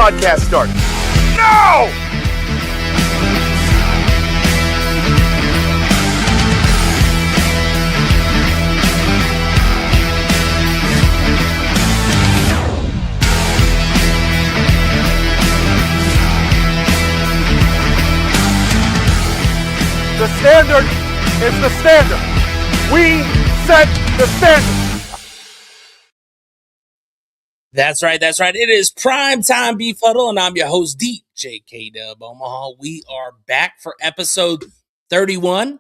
podcast start. No! The standard is the standard. We set the standard. That's right. That's right. It is primetime Beef Huddle, and I'm your host, DJ K DuB Omaha. We are back for episode 31,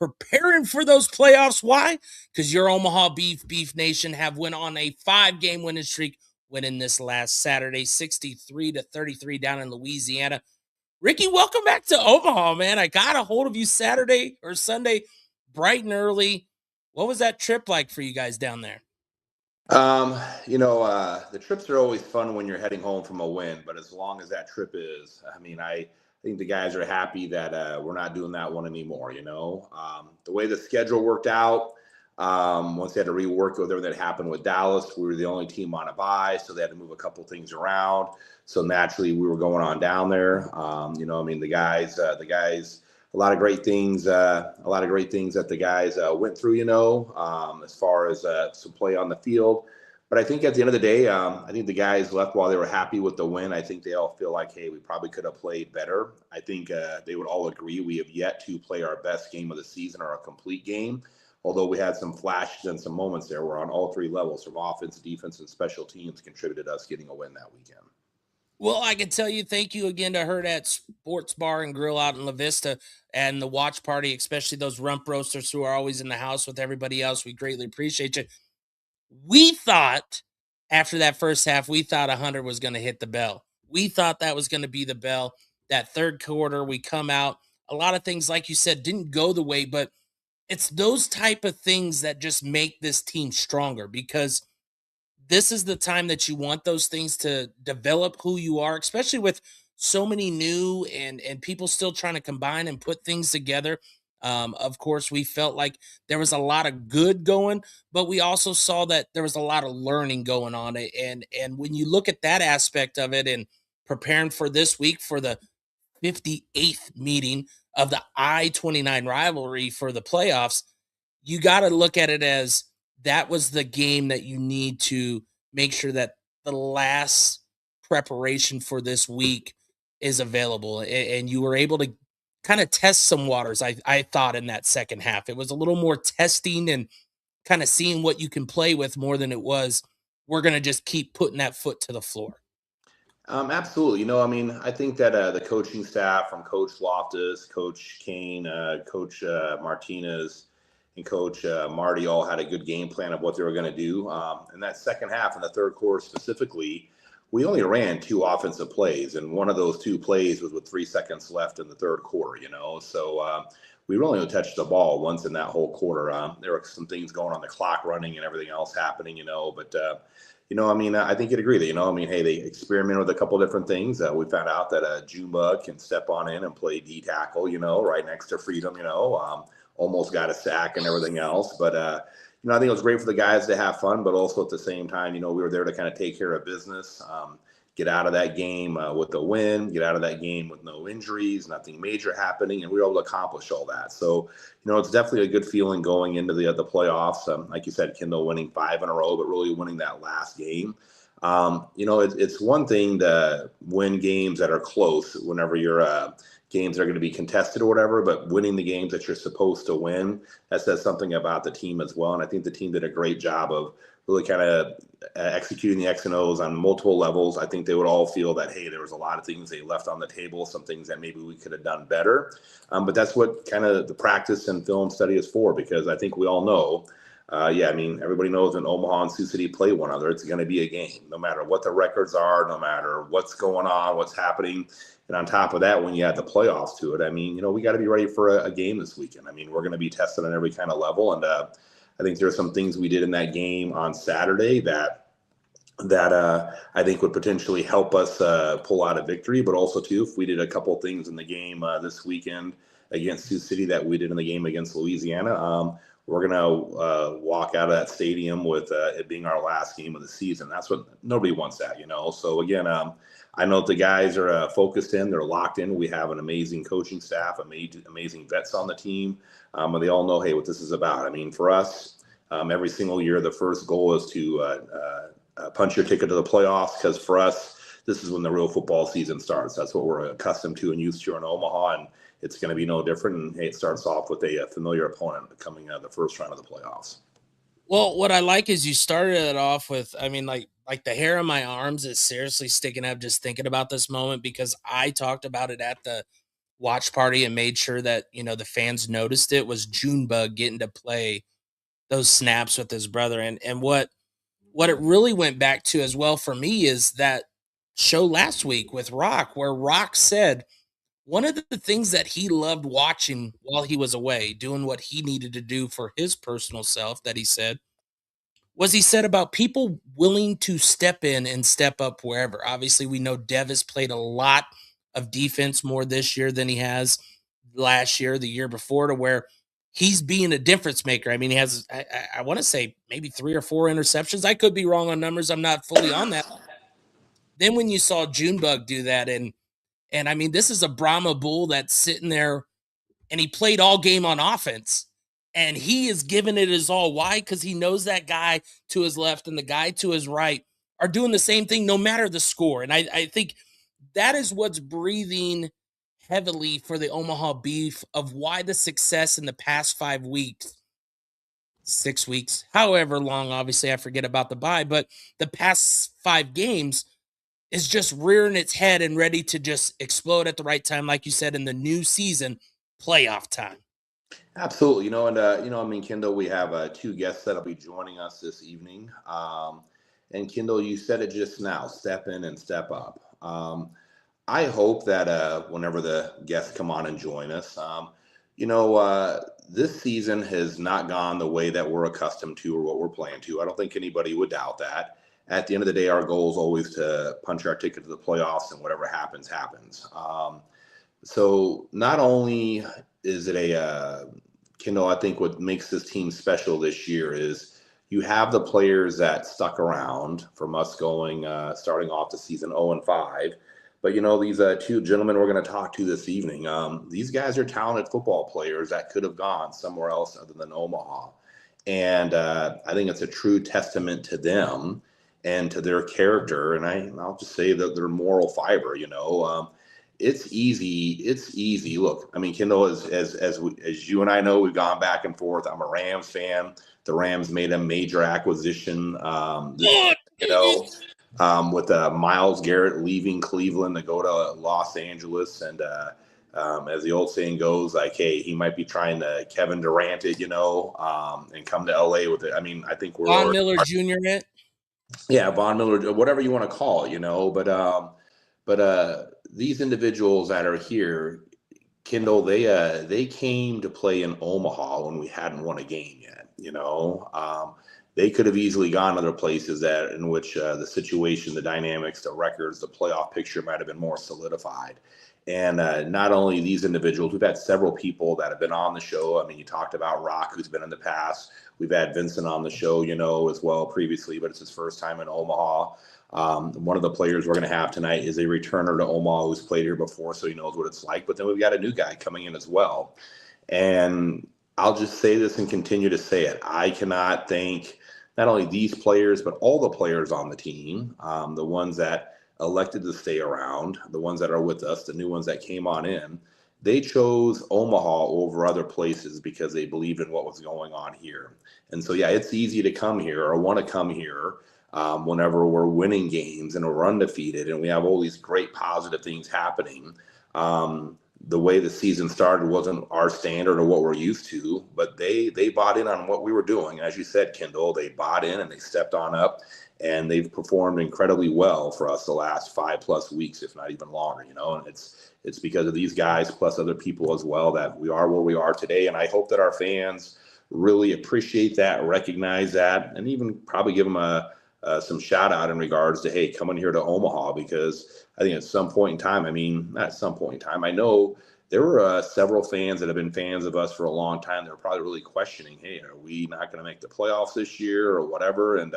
preparing for those playoffs. Why? Because your Omaha Beef Nation have went on a 5-game winning streak, winning this last Saturday, 63-33 down in Louisiana. Ricky, welcome back to Omaha, man. I got a hold of you Saturday or Sunday, bright and early. What was that trip like for you guys down there? The trips are always fun when you're heading home from a win, but as long as that trip is, I think the guys are happy that we're not doing that one anymore, The way the schedule worked out, once they had to rework with everything that happened with Dallas, we were the only team on a bye, so they had to move a couple things around. So naturally, we were going on down there. The guys, a lot of great things that the guys went through, as far as some play on the field. But I think at the end of the day, I think the guys left while they were happy with the win. I think they all feel like, hey, we probably could have played better. I think they would all agree we have yet to play our best game of the season or a complete game. Although we had some flashes and some moments there where on all three levels, from offense, defense, and special teams, contributed us getting a win that weekend. Well, I can tell you, thank you again to Herd at Sports Bar and Grill out in La Vista and the watch party, especially those rump roasters who are always in the house with everybody else. We greatly appreciate you. We thought after that first half, we thought 100 was going to hit the bell. We thought that was going to be the bell. That third quarter, we come out. A lot of things, like you said, didn't go the way, but it's those type of things that just make this team stronger, because this is the time that you want those things to develop who you are, especially with so many new and people still trying to combine and put things together. Of course, we felt like there was a lot of good going, but we also saw that there was a lot of learning going on. And when you look at that aspect of it and preparing for this week for the 58th meeting of the I-29 rivalry for the playoffs, you got to look at it as that was the game that you need to make sure that the last preparation for this week is available. And you were able to kind of test some waters, I thought, in that second half. It was a little more testing and kind of seeing what you can play with more than it was, we're going to just keep putting that foot to the floor. Absolutely. I think that the coaching staff from Coach Loftus, Coach Kane, Coach Martinez, and Coach Marty all had a good game plan of what they were going to do. In that second half, in the third quarter specifically, we only ran 2 offensive plays, and one of those 2 plays was with 3 seconds left in the third quarter, So we really only touched the ball once in that whole quarter. There were some things going on, the clock running and everything else happening, but I think you'd agree that, hey, they experimented with a couple different things. We found out that Junebug can step on in and play D tackle, right next to Freedom, almost got a sack and everything else. But, I think it was great for the guys to have fun, but also at the same time, we were there to kind of take care of business, get out of that game with a win, get out of that game with no injuries, nothing major happening, and we were able to accomplish all that. So, it's definitely a good feeling going into the playoffs. Like you said, Kendall winning 5 in a row, but really winning that last game. It's one thing to win games that are close whenever you're games are going to be contested or whatever, but winning the games that you're supposed to win, that says something about the team as well. And I think the team did a great job of really kind of executing the X and O's on multiple levels. I think they would all feel that, hey, there was a lot of things they left on the table, some things that maybe we could have done better. But that's what kind of the practice and film study is for, because I think we all know, everybody knows when Omaha and Sioux City play one another, it's going to be a game, no matter what the records are, no matter what's going on, what's happening. And on top of that, when you add the playoffs to it, we got to be ready for a game this weekend. We're going to be tested on every kind of level. And I think there are some things we did in that game on Saturday that I think would potentially help us pull out a victory. But also, too, if we did a couple things in the game this weekend against Sioux City that we did in the game against Louisiana, we're going to walk out of that stadium with it being our last game of the season. That's what nobody wants that, you know? So again, I know the guys are focused in, they're locked in. We have an amazing coaching staff, amazing vets on the team. And they all know, hey, what this is about. I mean, for us, every single year, the first goal is to punch your ticket to the playoffs, because for us, this is when the real football season starts. That's what we're accustomed to and used to in Omaha, and it's going to be no different. And hey, it starts off with a familiar opponent coming out of the first round of the playoffs. Well, what I like is you started it off with, I mean, like the hair on my arms is seriously sticking up just thinking about this moment, because I talked about it at the watch party and made sure that, you know, the fans noticed it, was Junebug getting to play those snaps with his brother. And what it really went back to as well for me is that show last week with Rock, where Rock said one of the things that he loved watching while he was away, doing what he needed to do for his personal self, that he said about people willing to step in and step up wherever. Obviously, we know Dev has played a lot of defense more this year than he has last year, the year before, to where he's being a difference maker. I mean, he has, I want to say maybe 3 or 4 interceptions. I could be wrong on numbers. I'm not fully on that. Then when you saw Junebug do that, and I mean, this is a Brahma bull that's sitting there, and he played all game on offense, and he is giving it his all. Why? Because he knows that guy to his left and the guy to his right are doing the same thing no matter the score. And I think that is what's breathing heavily for the Omaha Beef, of why the success in the past 5 weeks, 6 weeks, however long, obviously I forget about the bye, but the past 5 games is just rearing its head and ready to just explode at the right time, like you said, in the new season, playoff time. Absolutely. I mean, Kendall, we have 2 guests that'll be joining us this evening. And Kendall, you said it just now, step in and step up. I hope that whenever the guests come on and join us, this season has not gone the way that we're accustomed to or what we're planning to. I don't think anybody would doubt that. At the end of the day, our goal is always to punch our ticket to the playoffs, and whatever happens, happens. So not only is it Kendall, I think what makes this team special this year is you have the players that stuck around from us starting off the season 0-5. But, these 2 gentlemen we're going to talk to this evening, these guys are talented football players that could have gone somewhere else other than Omaha. And I think it's a true testament to them and to their character. And I'll just say that their moral fiber, it's easy. Look, I mean, Kendall, as you and I know, we've gone back and forth. I'm a Rams fan. The Rams made a major acquisition, with Myles Garrett leaving Cleveland to go to Los Angeles. And as the old saying goes, like, hey, he might be trying to Kevin Durant it, and come to LA with it. I mean, I think we're Von Miller Jr. it. Yeah, Von Miller, whatever you want to call it, but these individuals that are here, Kendall, they came to play in Omaha when we hadn't won a game yet. They could have easily gone other places in which the situation, the dynamics, the records, the playoff picture might have been more solidified. And not only these individuals, we've had several people that have been on the show. I mean, you talked about Rock, who's been in the past. We've had Vincent on the show, as well previously, but it's his first time in Omaha. One of the players we're going to have tonight is a returner to Omaha who's played here before, so he knows what it's like. But then we've got a new guy coming in as well. And I'll just say this and continue to say it. I cannot thank not only these players, but all the players on the team, the ones that elected to stay around, the ones that are with us, the new ones that came on in. They chose Omaha over other places because they believed in what was going on here. And so, yeah, it's easy to come here or want to come here whenever we're winning games and we're undefeated and we have all these great positive things happening. The way the season started wasn't our standard or what we're used to, but they bought in on what we were doing. And as you said, Kendall, they bought in and they stepped on up, and they've performed incredibly well for us the last 5+ weeks, if not even longer, and it's because of these guys plus other people as well that we are where we are today. And I hope that our fans really appreciate that, recognize that, and even probably give them some shout out in regards to, hey, coming here to Omaha, because I think at some point in time, not at some point in time, I know there were several fans that have been fans of us for a long time that are probably really questioning, hey, are we not going to make the playoffs this year or whatever? And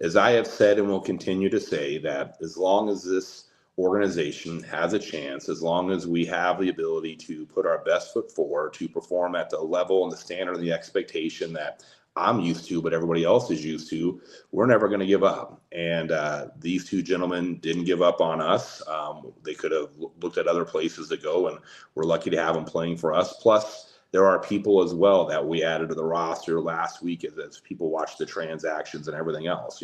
as I have said and will continue to say, that as long as this organization has a chance, as long as we have the ability to put our best foot forward, to perform at the level and the standard and the expectation that I'm used to, but everybody else is used to, we're never going to give up. And these two gentlemen didn't give up on us. They could have looked at other places to go, and we're lucky to have them playing for us. Plus, there are people as well that we added to the roster last week as people watch the transactions and everything else,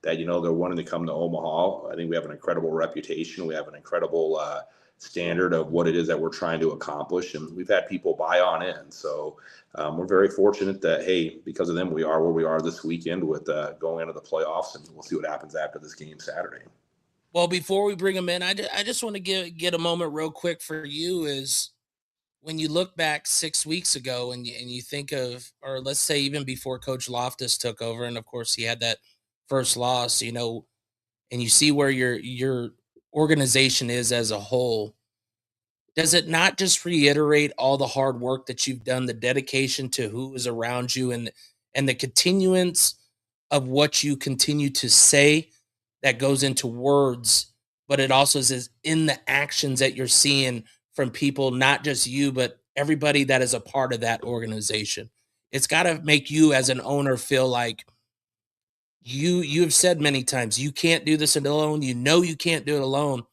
that, they're wanting to come to Omaha. I think we have an incredible reputation. We have an incredible standard of what it is that we're trying to accomplish. And we've had people buy on in. So we're very fortunate that, hey, because of them, we are where we are this weekend with going into the playoffs, and we'll see what happens after this game Saturday. Well, before we bring them in, I just want to get a moment real quick for you is when you look back 6 weeks ago and you think of, or let's say even before Coach Loftus took over, and of course he had that first loss, and you see where your organization is as a whole, does it not just reiterate all the hard work that you've done, the dedication to who is around you, and the continuance of what you continue to say that goes into words, but it also is in the actions that you're seeing from people, not just you, but everybody that is a part of that organization? It's got to make you as an owner feel like you've said many times you can't do this alone. You can't do it alone,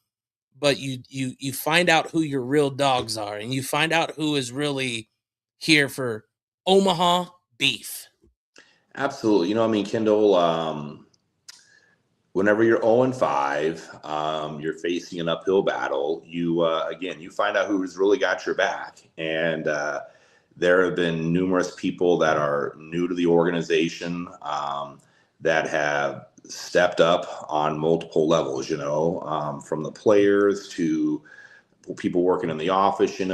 but you find out who your real dogs are, and you find out who is really here for Omaha Beef. Absolutely. Kendall, whenever you're 0-5, you're facing an uphill battle. You find out who's really got your back. And there have been numerous people that are new to the organization that have stepped up on multiple levels, from the players to people working in the office. One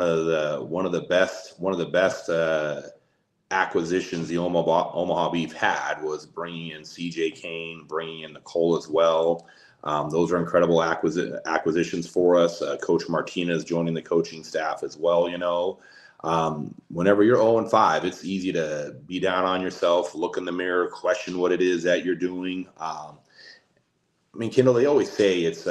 of the best acquisitions the Omaha Beef had was bringing in CJ Kane, bringing in Nicole as well. Those are incredible acquisitions for us. Coach Martinez joining the coaching staff as well. Whenever you're 0-5, it's easy to be down on yourself, look in the mirror, question what it is that you're doing. Kendall, they always say it's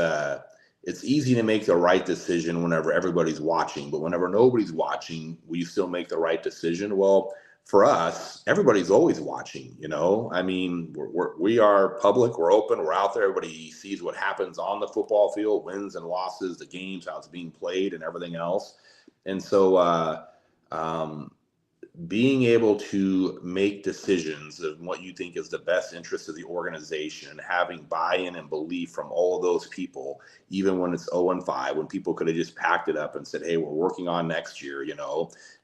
easy to make the right decision whenever everybody's watching, but whenever nobody's watching, will you still make the right decision? Well, for us, everybody's always watching. We are public, we're open, we're out there. Everybody sees what happens on the football field, wins and losses, the games, how it's being played, and everything else. And so, being able to make decisions of what you think is the best interest of the organization and having buy-in and belief from all of those people, even when it's 0-5, when people could have just packed it up and said, hey, we're working on next year,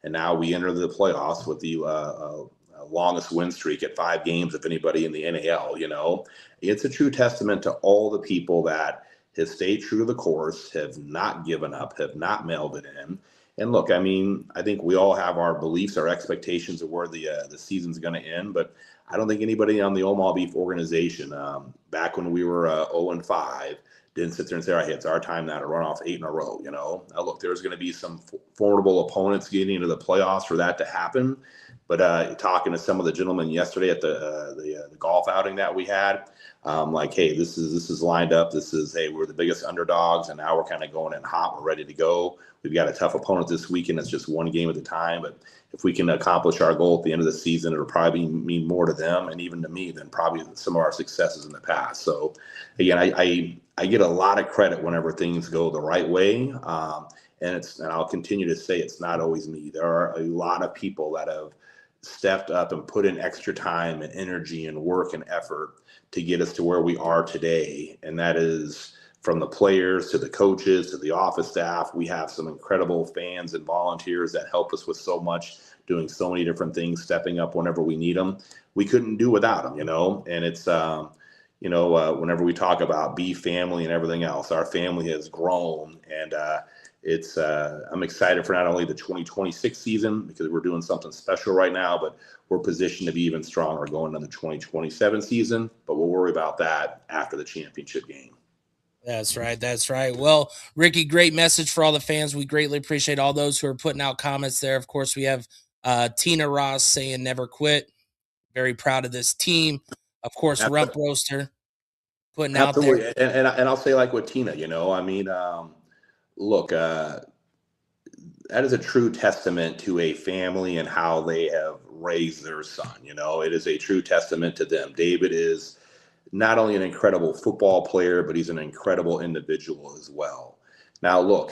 and now we enter the playoffs with the longest win streak at 5 games of anybody in the NAL. It's a true testament to all the people that have stayed true to the course, have not given up, have not mailed it in. And look, I think we all have our beliefs, our expectations of where the season's going to end, but I don't think anybody on the Omaha Beef organization, back when we were 0-5, didn't sit there and say, all right, it's our time now to run off 8 in a row. Now, look, there's going to be some formidable opponents getting into the playoffs for that to happen. But talking to some of the gentlemen yesterday at the golf outing that we had, hey, this is lined up. Hey, we're the biggest underdogs, and now we're kind of going in hot. We're ready to go. We've got a tough opponent this weekend. It's just one game at a time. But if we can accomplish our goal at the end of the season, it'll probably mean more to them and even to me than probably some of our successes in the past. So, again, I get a lot of credit whenever things go the right way. And I'll continue to say it's not always me. There are a lot of people that have stepped up and put in extra time and energy and work and effort to get us to where we are today. And that is from the players to the coaches to the office staff. We have some incredible fans and volunteers that help us with so much, doing so many different things, stepping up whenever we need them. We couldn't do without them, and it's, whenever we talk about Beef family and everything else, our family has grown, and I'm excited for not only the 2026 season because we're doing something special right now, but we're positioned to be even stronger going into the 2027 season. But we'll worry about that after the championship game. That's right. That's right. Well, Ricky, great message for all the fans. We greatly appreciate all those who are putting out comments there. Of course, we have Tina Ross saying never quit. Very proud of this team. Of course, Rump Roaster putting out there. Absolutely. And I'll say like with Tina, I mean, look, that is a true testament to a family and how they have raised their son. It is a true testament to them. David is not only an incredible football player, but he's an incredible individual as well. Now, look,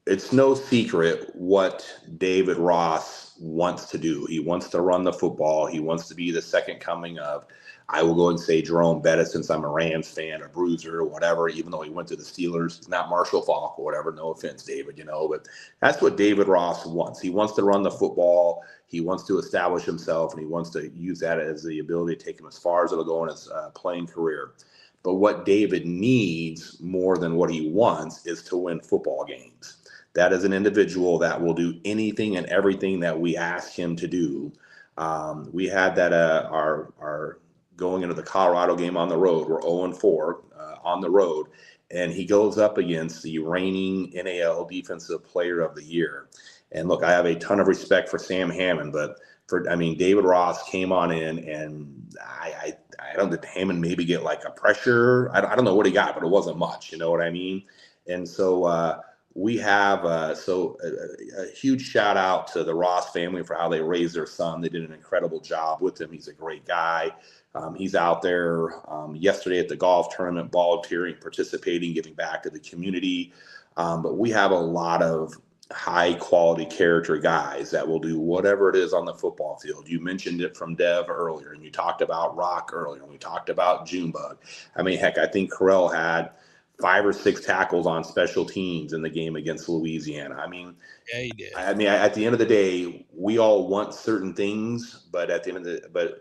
it's no secret what David Ross wants to do. He wants to run the football. He wants to be the second coming of, I will go and say Jerome Bettis, since I'm a Rams fan, a bruiser, or whatever, even though he went to the Steelers. He's not Marshall Faulk or whatever. No offense, David, but that's what David Ross wants. He wants to run the football. He wants to establish himself, and he wants to use that as the ability to take him as far as it'll go in his playing career. But what David needs more than what he wants is to win football games. That is an individual that will do anything and everything that we ask him to do. We had that our going into the Colorado game on the road. We're 0-4 on the road, and he goes up against the reigning NAL Defensive Player of the Year. And look, I have a ton of respect for Sam Hammond, but David Ross came on in, and I don't think Hammond maybe get like a pressure. I don't know what he got, but it wasn't much. You know what I mean? And so we have a huge shout out to the Ross family for how they raised their son. They did an incredible job with him. He's a great guy. He's out there yesterday at the golf tournament, volunteering, participating, giving back to the community. But we have a lot of high quality character guys that will do whatever it is on the football field. You mentioned it from Dev earlier, and you talked about Rock earlier, and we talked about Junebug. Heck, I think Carell had 5 or 6 tackles on special teams in the game against Louisiana. Yeah, he did. At the end of the day, we all want certain things, but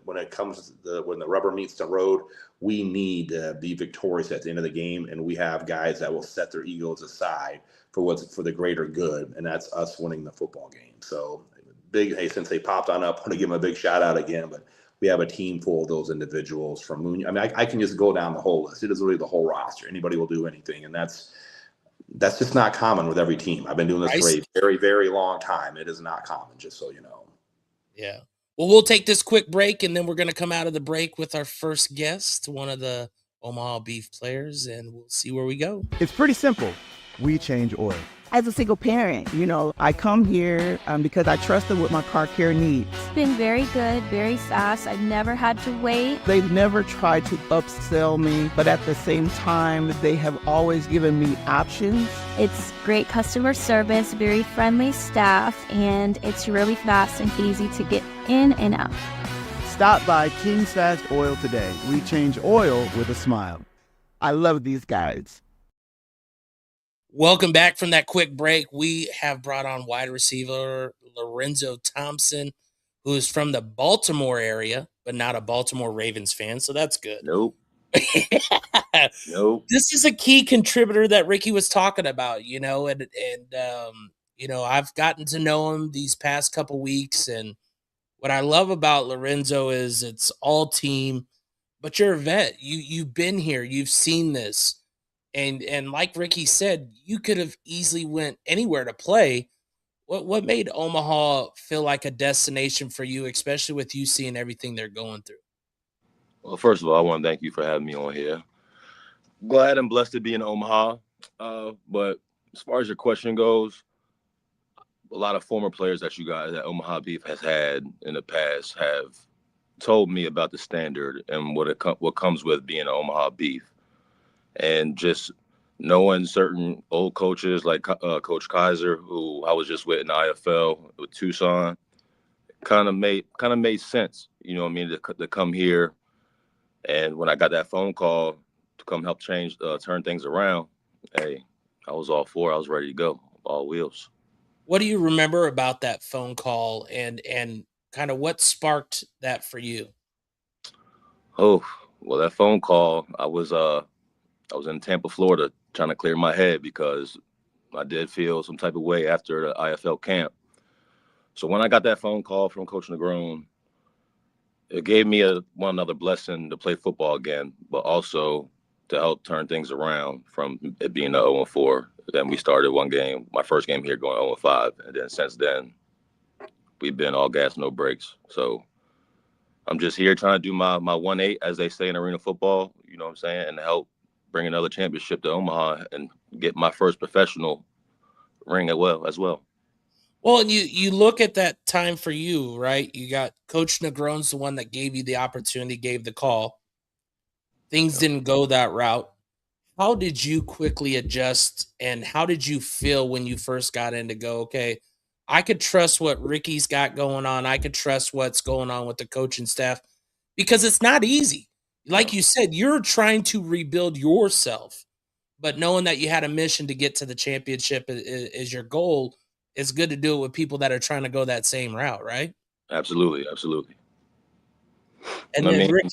when it comes to when the rubber meets the road, we need to be victorious at the end of the game, and we have guys that will set their egos aside for the greater good, and that's us winning the football game. So since they popped on up, I want to give them a big shout out again, but we have a team full of those individuals from Moon. I can just go down the whole list. It is really the whole roster. Anybody will do anything, and that's just not common with every team. I've been doing this for a very, very long time. It is not common, just so you know. Yeah. Well, we'll take this quick break, and then we're going to come out of the break with our first guest, one of the Omaha Beef players, and we'll see where we go. It's pretty simple. We change oil. As a single parent, I come here because I trust them with my car care needs. It's been very good, very fast. I've never had to wait. They've never tried to upsell me, but at the same time, they have always given me options. It's great customer service, very friendly staff, and it's really fast and easy to get in and out. Stop by King's Fast Oil today. We change oil with a smile. I love these guys. Welcome back from that quick break. We have brought on wide receiver Lorenzo Thompson, who is from the Baltimore area, but not a Baltimore Ravens fan, so that's good. Nope. Nope. This is a key contributor that Ricky was talking about, I've gotten to know him these past couple weeks, and what I love about Lorenzo is it's all team, but you're a vet. You've been here, you've seen this. And like Ricky said, you could have easily went anywhere to play. What made Omaha feel like a destination for you, especially with you seeing everything they're going through? Well, first of all, I want to thank you for having me on here. Glad and blessed to be in Omaha. But as far as your question goes, a lot of former players that Omaha Beef has had in the past have told me about the standard and what comes with being an Omaha Beef. And just knowing certain old coaches like Coach Kaiser, who I was just with in the IFL with Tucson, kind of made sense. To come here. And when I got that phone call to come help turn things around, hey, I was all for it. I was ready to go, all wheels. What do you remember about that phone call, and kind of what sparked that for you? Oh, well, that phone call, I was in Tampa, Florida, trying to clear my head because I did feel some type of way after the IFL camp. So when I got that phone call from Coach Negron, it gave me one another blessing to play football again, but also to help turn things around from it being a 0-4. Then we started one game, my first game here, going 0-5, and then since then we've been all gas, no brakes. So I'm just here trying to do my 1-8, as they say in arena football, you know what I'm saying, and help bring another championship to Omaha and get my first professional ring as well. Well, and you look at that time for you, right? You got Coach Negron's the one that gave you the opportunity, gave the call. Things didn't go that route. How did you quickly adjust, and how did you feel when you first got in to go, okay, I could trust what Ricky's got going on. I could trust what's going on with the coaching staff, because it's not easy. Like you said, you're trying to rebuild yourself, but knowing that you had a mission to get to the championship is your goal. It's good to do it with people that are trying to go that same route, right? Absolutely. And then Ricky,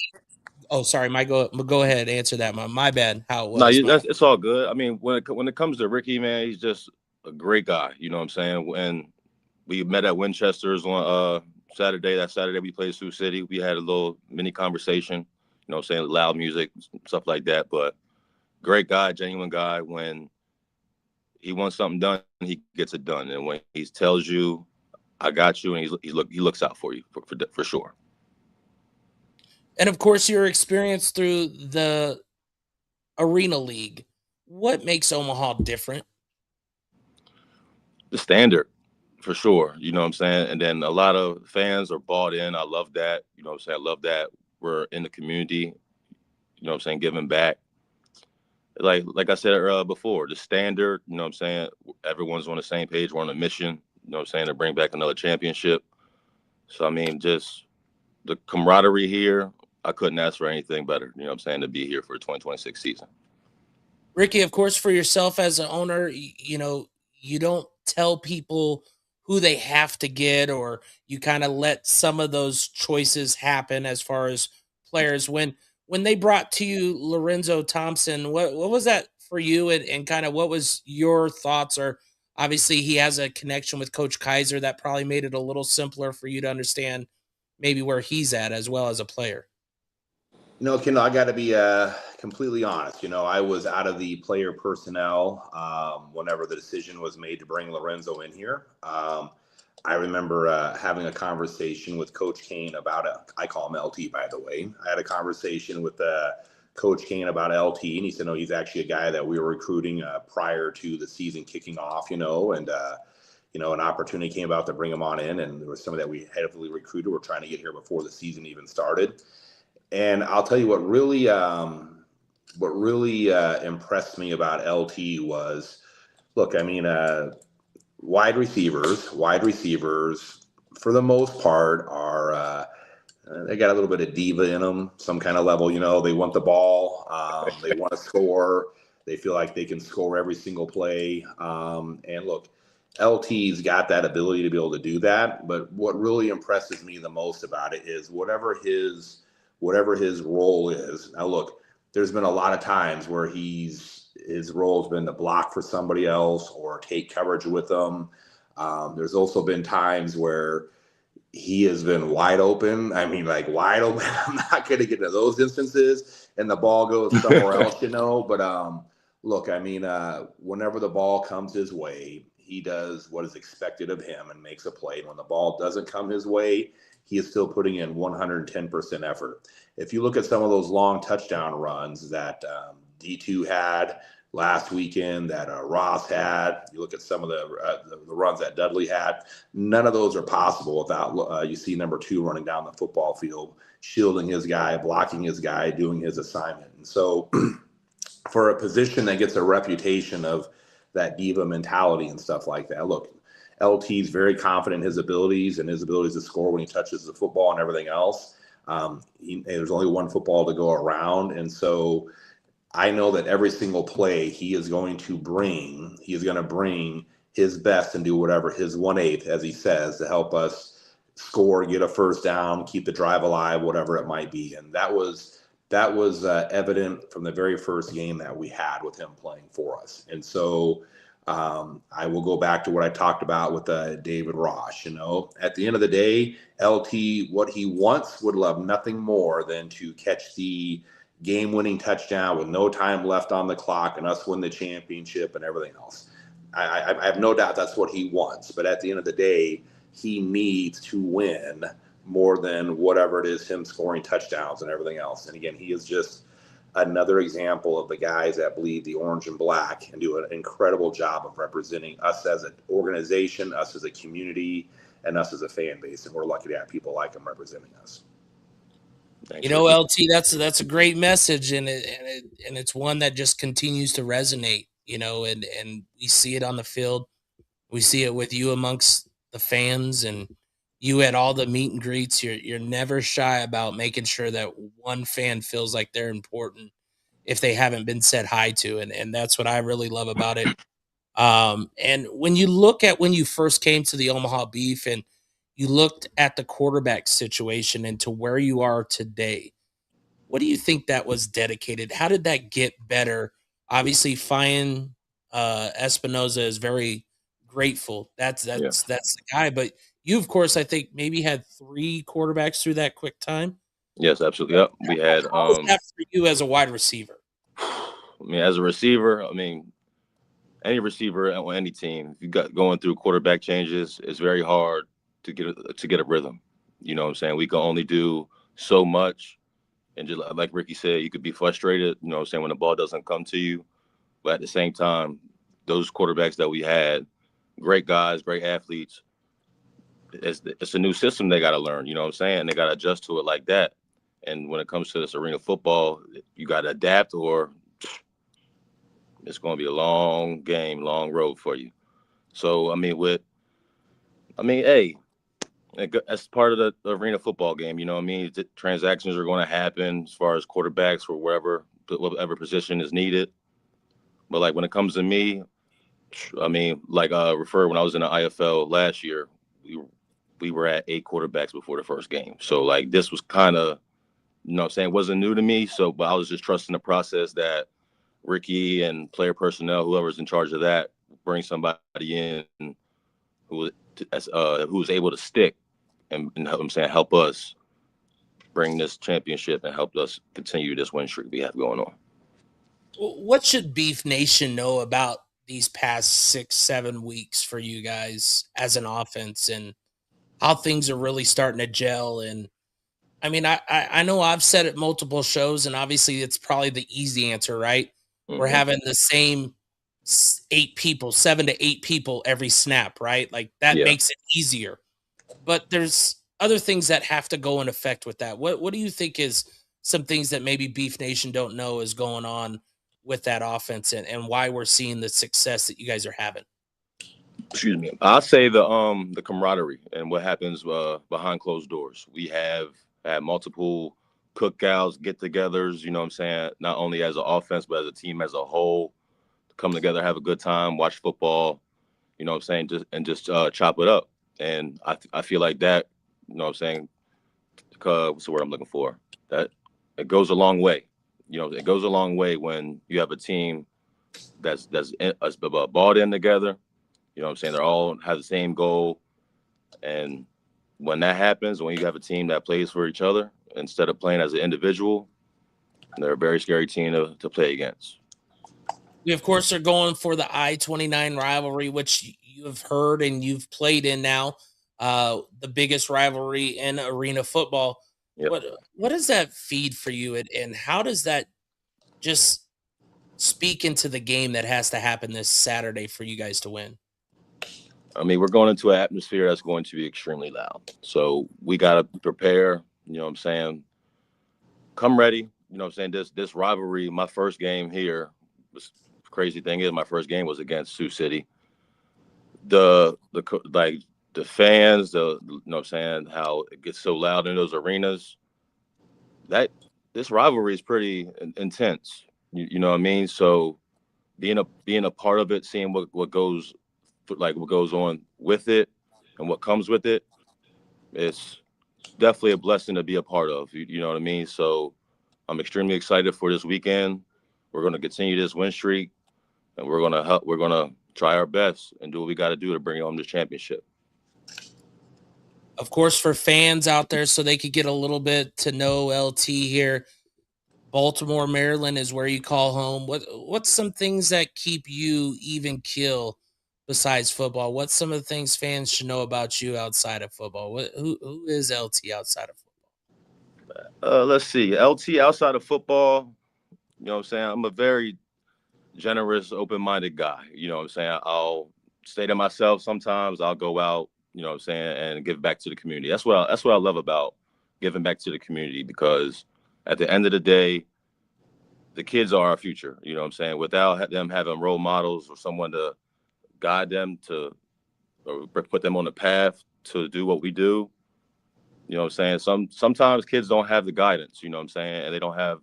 sorry, go ahead, answer that. My bad. How it was? It's all good. I mean, when it comes to Ricky, man, he's just a great guy. You know what I'm saying? When we met at Winchester's on Saturday, that Saturday we played Sioux City, we had a little mini conversation. You know what I'm saying? Loud music, stuff like that. But great guy, genuine guy. When he wants something done, he gets it done. And when he tells you, "I got you," and he looks out for you for sure. And of course, your experience through the Arena League. What makes Omaha different? The standard, for sure. You know what I'm saying? And then a lot of fans are bought in. I love that. You know what I'm saying? I love that we're in the community, you know what I'm saying, giving back. Like I said before, the standard, you know what I'm saying? Everyone's on the same page. We're on a mission, you know what I'm saying, to bring back another championship. So, I mean, just the camaraderie here, I couldn't ask for anything better, you know what I'm saying, to be here for the 2026 season. Ricky, of course, for yourself as an owner, you know, you don't tell people who they have to get, or you kind of let some of those choices happen as far as players. When they brought to you Lorenzo Thompson, what was that for you, and kind of what was your thoughts? Or obviously he has a connection with Coach Kaiser that probably made it a little simpler for you to understand maybe where he's at as well as a player. You know, Kendall, I got to be completely honest. You know, I was out of the player personnel whenever the decision was made to bring Lorenzo in here. I remember having a conversation with Coach Kane about I call him LT, by the way. I had a conversation with Coach Kane about LT, and he said, no, he's actually a guy that we were recruiting prior to the season kicking off, you know, and you know, an opportunity came about to bring him on in, and there was somebody that we heavily recruited. We're trying to get here before the season even started. And I'll tell you what really impressed me about LT was, look, I mean, wide receivers, for the most part, are they got a little bit of diva in them, some kind of level. You know, they want the ball, they want to score, they feel like they can score every single play. And look, LT's got that ability to be able to do that. But what really impresses me the most about it is whatever his role is. Now, look, there's been a lot of times where his role's been to block for somebody else or take coverage with them. There's also been times where he has been wide open. I mean, like wide open. I'm not going to get into those instances, and the ball goes somewhere else, you know. But look, I mean, whenever the ball comes his way, he does what is expected of him and makes a play. And when the ball doesn't come his way, he is still putting in 110% effort. If you look at some of those long touchdown runs that D2 had last weekend, that Ross had, you look at some of the runs that Dudley had, none of those are possible without you see number 2 running down the football field, shielding his guy, blocking his guy, doing his assignment. And so for a position that gets a reputation of that diva mentality and stuff like that, look, LT's very confident in his abilities and his abilities to score when he touches the football and everything else. There's only one football to go around. And so I know that every single play he is going to bring his best and do whatever, his 1/8, as he says, to help us score, get a first down, keep the drive alive, whatever it might be. And that was evident from the very first game that we had with him playing for us. And so I will go back to what I talked about with David Ross. You know, at the end of the day, LT, what he wants, would love nothing more than to catch the game-winning touchdown with no time left on the clock and us win the championship and everything else. I have no doubt that's what he wants. But at the end of the day, he needs to win more than whatever it is, him scoring touchdowns and everything else. And again, he is just another example of the guys that bleed the orange and black and do an incredible job of representing us as an organization, us as a community, and us as a fan base. And we're lucky to have people like him representing us. You know, LT, that's a great message, and it's one that just continues to resonate. You know, and we see it on the field, we see it with you amongst the fans, and you at all the meet and greets. You're never shy about making sure that one fan feels like they're important if they haven't been said hi to, and that's what I really love about it. And when you look at when you first came to the Omaha Beef and you looked at the quarterback situation and to where you are today, what do you think that was dedicated? How did that get better? Obviously, Fine Espinoza is very grateful. That's the guy. But you, of course, I think maybe had 3 quarterbacks through that quick time. Yes, absolutely. Yep. We had How was that for you as a wide receiver? I mean, as a receiver, I mean, any receiver on any team, if you got going through quarterback changes, it's very hard to get a rhythm. You know what I'm saying? We can only do so much. And just like Ricky said, you could be frustrated, you know what I'm saying, when the ball doesn't come to you. But at the same time, those quarterbacks that we had, great guys, great athletes, it's a new system they got to learn, you know what I'm saying? They got to adjust to it like that. And when it comes to this arena football, you got to adapt, or it's going to be a long game, long road for you. So, I mean, hey, that's part of the arena football game, you know what I mean? Transactions are going to happen as far as quarterbacks for whatever position is needed. But, like, when it comes to me, I mean, like when I was in the IFL last year, we were at 8 quarterbacks before the first game. So, like, this was kind of, you know what I'm saying, it wasn't new to me. So, but I was just trusting the process that Ricky and player personnel, whoever's in charge of that, bring somebody in who was able to stick and help us bring this championship and help us continue this win streak we have going on. What should Beef Nation know about these past 6-7 weeks for you guys as an offense and how things are really starting to gel? And I mean, I know I've said it multiple shows, and obviously it's probably the easy answer, right? Mm-hmm. We're having the same 7 to 8 people every snap, right? Like that makes it easier. But there's other things that have to go in effect with that. What do you think is some things that maybe Beef Nation don't know is going on with that offense and why we're seeing the success that you guys are having? Excuse me. I'll say the camaraderie and what happens behind closed doors. We have had multiple cookouts, get-togethers, you know what I'm saying, not only as an offense, but as a team as a whole, come together, have a good time, watch football, you know what I'm saying, just chop it up. And I feel like that, you know what I'm saying, what's the word I'm looking for? That it goes a long way. You know, it goes a long way when you have a team that's balled in together. You know what I'm saying? They all have the same goal. And when that happens, when you have a team that plays for each other instead of playing as an individual, they're a very scary team to play against. We, of course, are going for the I-29 rivalry, which you have heard and you've played in now, the biggest rivalry in arena football. Yep. What does that feed for you, and how does that just speak into the game that has to happen this Saturday for you guys to win? I mean, we're going into an atmosphere that's going to be extremely loud. So we got to prepare, you know what I'm saying, come ready. You know what I'm saying, this rivalry, my first game here, was crazy thing is my first game was against Sioux City. The fans, you know what I'm saying, how it gets so loud in those arenas, that this rivalry is pretty intense. You know what I mean? So being a part of it, seeing what goes on with it and what comes with it, it's definitely a blessing to be a part of. You know what I mean? So I'm extremely excited for this weekend. We're going to continue this win streak, and we're going to try our best and do what we got to do to bring home this championship. Of course, for fans out there, so they could get a little bit to know LT here, Baltimore, Maryland is where you call home. What's some things that keep you even keel besides football? What's some of the things fans should know about you outside of football? Who is LT outside of football? Let's see. LT outside of football, you know what I'm saying? I'm a very generous, open-minded guy. You know what I'm saying? I'll stay to myself sometimes. I'll go out, you know what I'm saying, and give back to the community. That's what I love about giving back to the community, because at the end of the day, the kids are our future. You know what I'm saying? Without them having role models or someone to guide them to, or put them on the path to do what we do, you know what I'm saying? Sometimes kids don't have the guidance, you know what I'm saying? And they don't have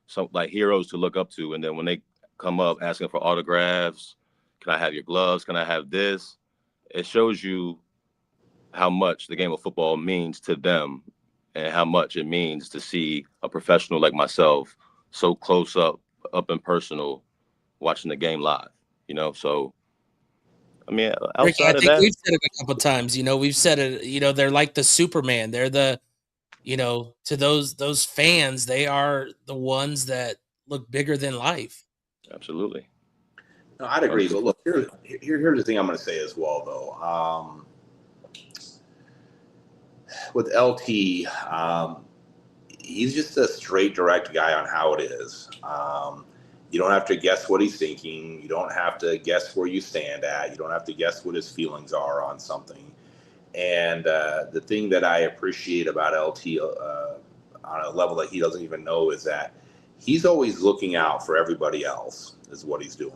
some like heroes to look up to. And then when they come up asking for autographs, can I have your gloves? Can I have this? It shows you how much the game of football means to them, and how much it means to see a professional like myself so close up and personal, watching the game live, you know? So, I mean, Ricky, I outside of think that, we've said it a couple times. We've said it. They're like the Superman. They're the, to those fans, they are the ones that look bigger than life. absolutely. No, I'd agree. But look, here's the thing I'm going to say as well, though. With LT, he's just a straight, direct guy on how it is. You don't have to guess what he's thinking. You don't have to guess where you stand at. You don't have to guess what his feelings are on something. And the thing that I appreciate about LT on a level that he doesn't even know is that he's always looking out for everybody else, is what he's doing.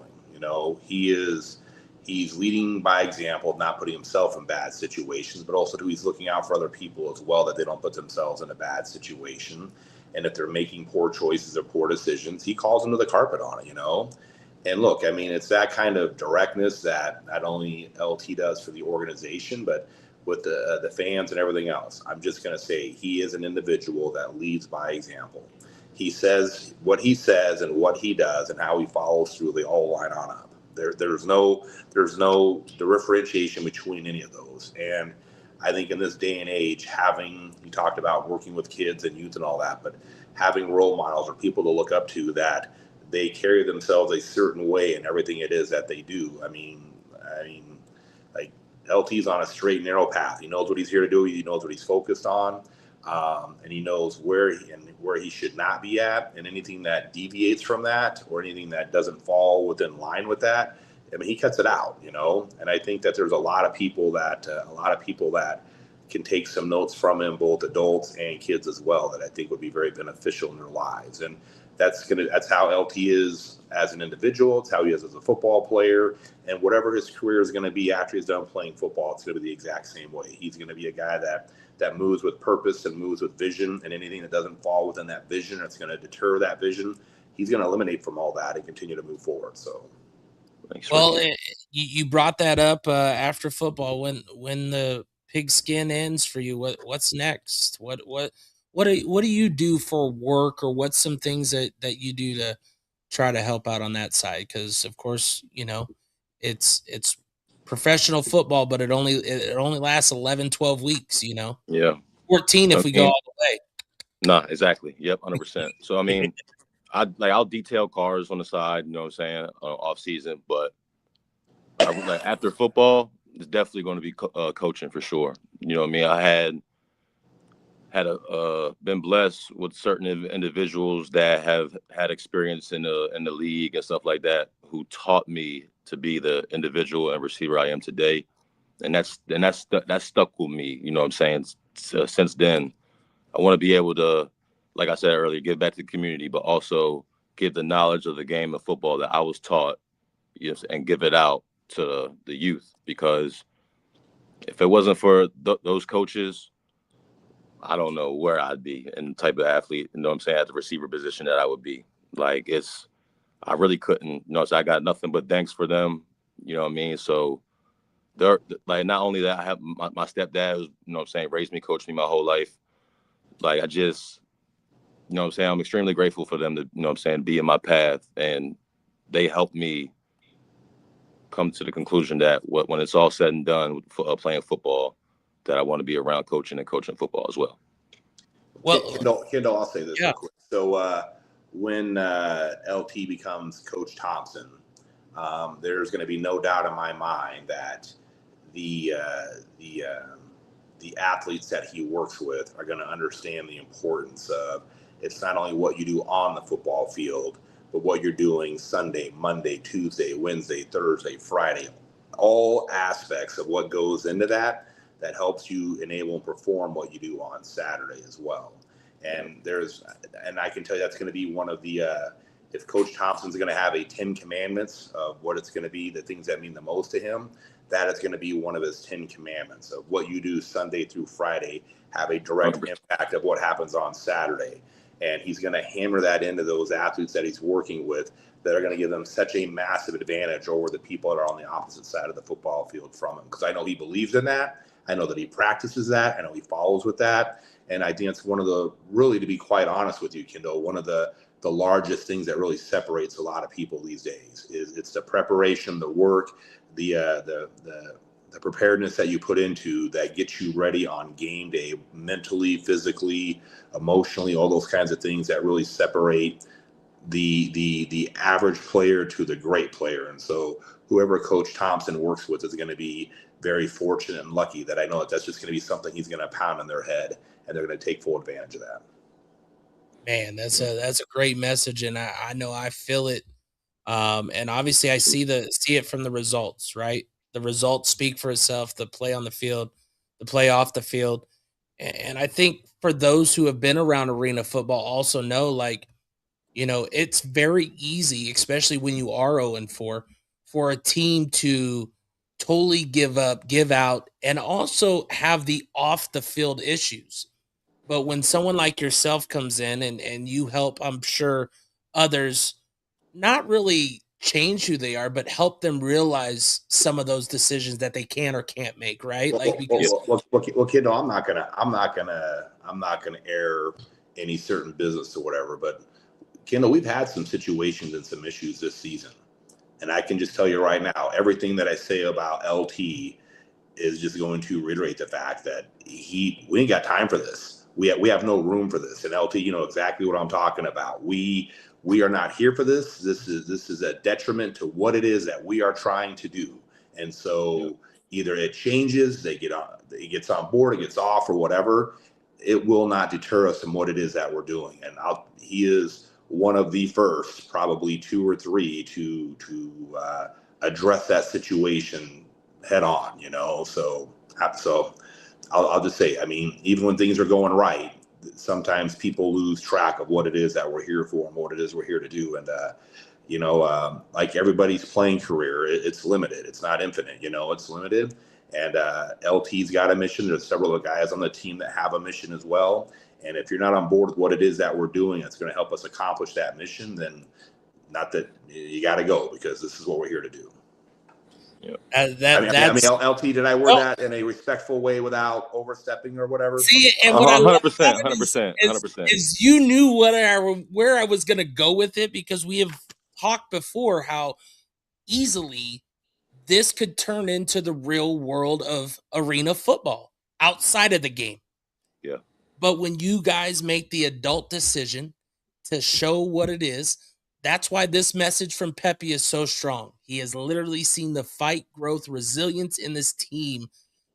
He's leading by example, not putting himself in bad situations, but also he's looking out for other people as well, that they don't put themselves in a bad situation. And if they're making poor choices or poor decisions, he calls them to the carpet on it, And look, I mean, it's that kind of directness that not only LT does for the organization, but with the fans and everything else. I'm just going to say he is an individual that leads by example. He says what he says and what he does and how he follows through. They all line on up. There's no differentiation between any of those. And I think in this day and age, you talked about working with kids and youth and all that, but having role models or people to look up to that they carry themselves a certain way in everything it is that they do. I mean, like LT's on a straight and narrow path. He knows what he's here to do. He knows what he's focused on. And he knows where he should not be at, and anything that deviates from that or anything that doesn't fall within line with that, I mean, he cuts it out, And I think that there's a lot of people that can take some notes from him, both adults and kids as well, that I think would be very beneficial in their lives. And that's how LT is as an individual. It's how he is as a football player, and whatever his career is going to be after he's done playing football, it's going to be the exact same way. He's going to be a guy that moves with purpose and moves with vision, and anything that doesn't fall within that vision or it's going to deter that vision, he's going to eliminate from all that and continue to move forward. So, well, you brought that up after football. When the pigskin ends for you, what's next? What do you do for work, or what's some things that you do to try to help out on that side? Because of course, it's professional football, but it only lasts 11, 12 weeks, Yeah. 14 if we go all the way. Nah, exactly. Yep, 100%. So, I mean, I'll detail cars on the side, you know what I'm saying, off season, but after football, it's definitely going to be coaching for sure. You know what I mean? I had been blessed with certain individuals that have had experience in the league and stuff like that, who taught me to be the individual and receiver I am today. And that's stuck with me, you know what I'm saying? Since then, I want to be able to, like I said earlier, give back to the community, but also give the knowledge of the game of football that I was taught, and give it out to the youth. Because if it wasn't for those coaches, I don't know where I'd be and the type of athlete, you know what I'm saying, at the receiver position that I would be. Like, I really couldn't, so I got nothing but thanks for them, you know what I mean? So they're like, not only that, I have my stepdad, who's, you know what I'm saying, raised me, coached me my whole life. Like, I just, you know what I'm saying, I'm extremely grateful for them to, you know what I'm saying, be in my path. And they helped me come to the conclusion that when it's all said and done with playing football, that I want to be around coaching football as well. Kendall, I'll say this real quick. So when LT becomes Coach Thompson, there's going to be no doubt in my mind that the athletes that he works with are going to understand the importance of it's not only what you do on the football field, but what you're doing Sunday, Monday, Tuesday, Wednesday, Thursday, Friday, all aspects of what goes into that helps you enable and perform what you do on Saturday as well. And I can tell you that's going to be one of the, if Coach Thompson's going to have a 10 commandments of what it's going to be, the things that mean the most to him, that is going to be one of his 10 commandments of what you do Sunday through Friday, have a direct impact of what happens on Saturday. And he's going to hammer that into those athletes that he's working with that are going to give them such a massive advantage over the people that are on the opposite side of the football field from him. Because I know he believes in that. I know that he practices that. I know he follows with that. And I think it's one of the, really, to be quite honest with you, Kendall, one of the largest things that really separates a lot of people these days is it's the preparation, the work, the preparedness that you put into that gets you ready on game day, mentally, physically, emotionally, all those kinds of things that really separate the average player to the great player. And so whoever Coach Thompson works with is going to be very fortunate and lucky that I know that's just going to be something he's going to pound in their head, and they're going to take full advantage of that. Man, that's a great message, and I know I feel it. And obviously I see it from the results, right? The results speak for itself, the play on the field, the play off the field. And I think for those who have been around arena football also know, like, you know, it's very easy, especially when you are 0-4, for a team to totally give up, give out, and also have the off the field issues. But when someone like yourself comes in and you help, I'm sure, others not really change who they are, but help them realize some of those decisions that they can or can't make, right? Like, because Kendall, I'm not gonna air any certain business or whatever, but Kendall, we've had some situations and some issues this season, and I can just tell you right now, everything that I say about LT is just going to reiterate the fact that we ain't got time for this. We have no room for this. And LT, you know exactly what I'm talking about. We are not here for this. This is a detriment to what it is that we are trying to do. And so either it changes, it gets on board, it gets off, or whatever. It will not deter us from what it is that we're doing. And he is one of the first, probably 2 or 3, to address that situation head on. You know, so I'll just say, I mean, even when things are going right, sometimes people lose track of what it is that we're here for and what it is we're here to do. And, you know, like everybody's playing career, it's limited. It's not infinite, you know, it's limited. And LT's got a mission. There's several of the guys on the team that have a mission as well. And if you're not on board with what it is that we're doing, it's going to help us accomplish that mission, then not that you got to go, because this is what we're here to do. Yeah. LT, did I word that in a respectful way without overstepping or whatever? See, and what 100%, is you knew where I was going to go with it, because we have talked before how easily this could turn into the real world of arena football outside of the game. Yeah. But when you guys make the adult decision to show what it is, that's why this message from Pepe is so strong. He has literally seen the fight, growth, resilience in this team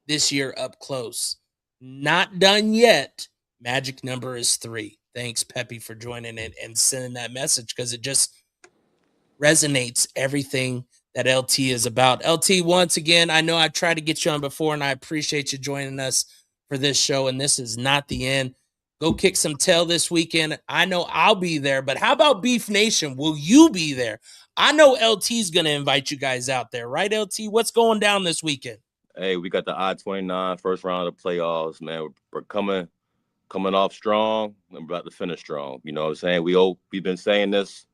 this year up close. Not done yet. Magic number is 3. Thanks, Pepe, for joining it and sending that message, because it just resonates everything that LT is about. LT, once again, I know I tried to get you on before, and I appreciate you joining us for this show, and this is not the end. Go kick some tail this weekend. I know I'll be there, but how about Beef Nation? Will you be there? I know LT's going to invite you guys out there, right, LT? What's going down this weekend? Hey, we got the I-29 first round of the playoffs, man. We're coming off strong, and we're about to finish strong. You know what I'm saying? We've been saying this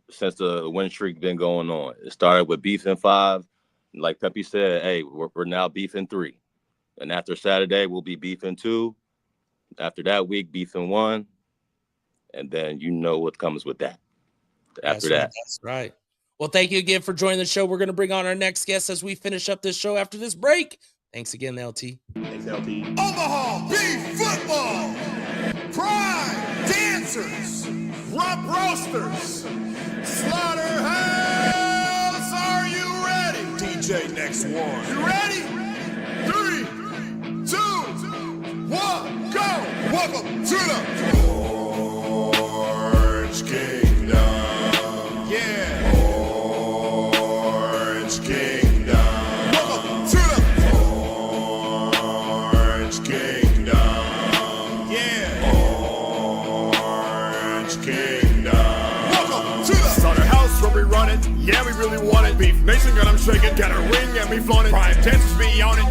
since the win streak been going on. It started with beef in 5. And like Pepe said, hey, we're now beef in 3. And after Saturday, we'll be beef in 2. After that week, beef in 1. And then you know what comes with that. That's right. Well, thank you again for joining the show. We're going to bring on our next guest as we finish up this show after this break. Thanks again, LT. Thanks, LT. Omaha Beef Football. Prime dancers. Rump Roasters. Slaughterhouse, are you ready? DJ next one. You ready? 3, 2, 1, go! Welcome to the Orange Kingdom. Yeah. Orange Kingdom. Welcome to the Orange Kingdom. Yeah. Orange Kingdom. Welcome to the Slaughterhouse where we run it. Yeah, we really want it. Beef Nation got them shaking. Got a ring and we flaunt it. Prime chances be on it.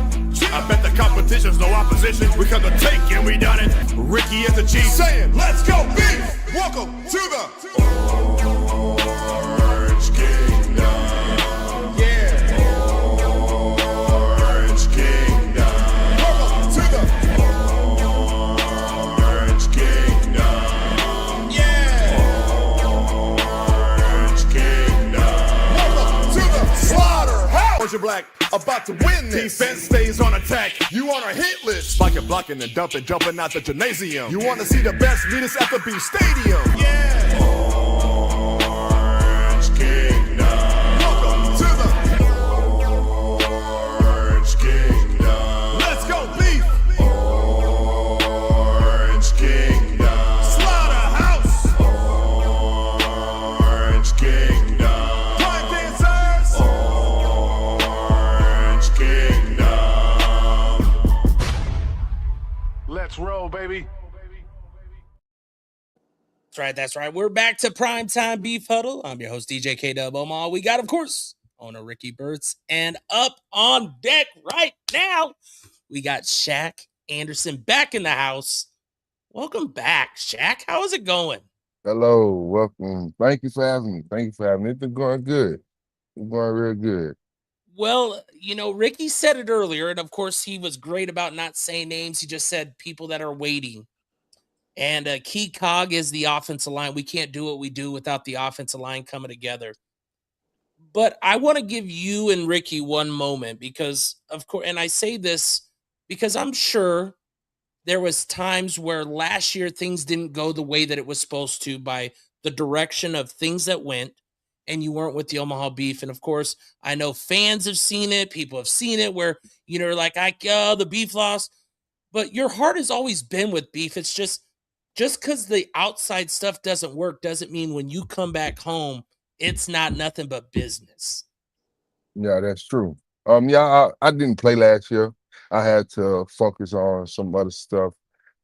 I bet the competition's no opposition. We come to take and we done it. Ricky is the chief saying, let's go Beef. Welcome to the Orange Kingdom. Yeah. Orange Kingdom. Welcome to the Orange Kingdom. Yeah. Orange Kingdom. Welcome to the Slaughterhouse. Orange and Black about to win this. Defense stays on attack. You on our hit list. Spiking, blocking, and dumping, jumping out the gymnasium. You want to see the best? Meet us at the Beef Stadium. Yeah. Orange Kingdom. Welcome to the Orange Kingdom. Let's go Beef. Orange Kingdom. Slaughterhouse. Orange Kingdom. Prime dancers. Orange Kingdom. Let's roll, baby. That's right. We're back to Primetime Beef Huddle. I'm your host, DJ K DuB Omaha. We got, of course, Owner Ricky Bertz. And up on deck right now, we got Shaq Anderson back in the house. Welcome back, Shaq. How is it going? Hello, welcome. Thank you for having me. It's been going good. It's going real good. Well, you know, Ricky said it earlier, and of course, he was great about not saying names. He just said people that are waiting. And a key cog is the offensive line. We can't do what we do without the offensive line coming together. But I want to give you and Ricky one moment because, of course, and I say this because I'm sure there was times where last year things didn't go the way that it was supposed to by the direction of things that went, and you weren't with the Omaha Beef. And of course, I know fans have seen it. People have seen it where, you know, like, the Beef lost. But your heart has always been with Beef. It's just because the outside stuff doesn't work doesn't mean when you come back home, it's not nothing but business. Yeah, that's true. I didn't play last year. I had to focus on some other stuff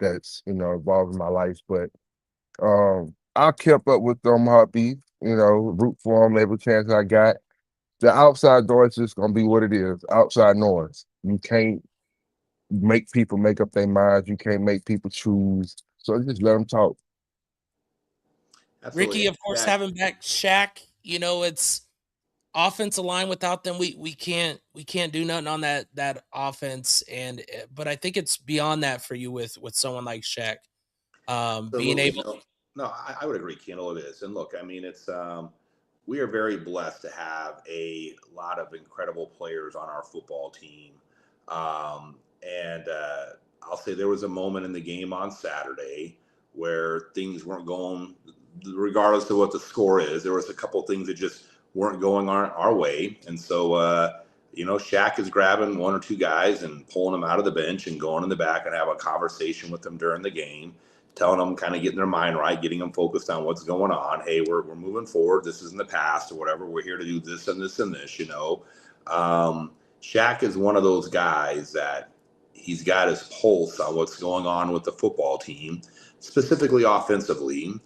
that's, involved in my life. But I kept up with the Omaha Beef, root for them every chance I got. The outside door is just going to be what it is, outside noise. You can't make people make up their minds. You can't make people choose. So just let them talk. Absolutely. Ricky, of course, having back Shaq, it's offensive line. Without them, we can't do nothing on that offense. But I think it's beyond that for you with someone like Shaq. Being able. No, I would agree, Kendall. It is, and look, I mean, it's we are very blessed to have a lot of incredible players on our football team, and I'll say there was a moment in the game on Saturday where things weren't going, regardless of what the score is. There was a couple of things that just weren't going our way. And so, Shaq is grabbing one or two guys and pulling them out of the bench and going in the back and have a conversation with them during the game, telling them, kind of getting their mind right, getting them focused on what's going on. Hey, we're moving forward. This is in the past or whatever. We're here to do this and this and this, Shaq is one of those guys that he's got his pulse on what's going on with the football team, specifically offensively.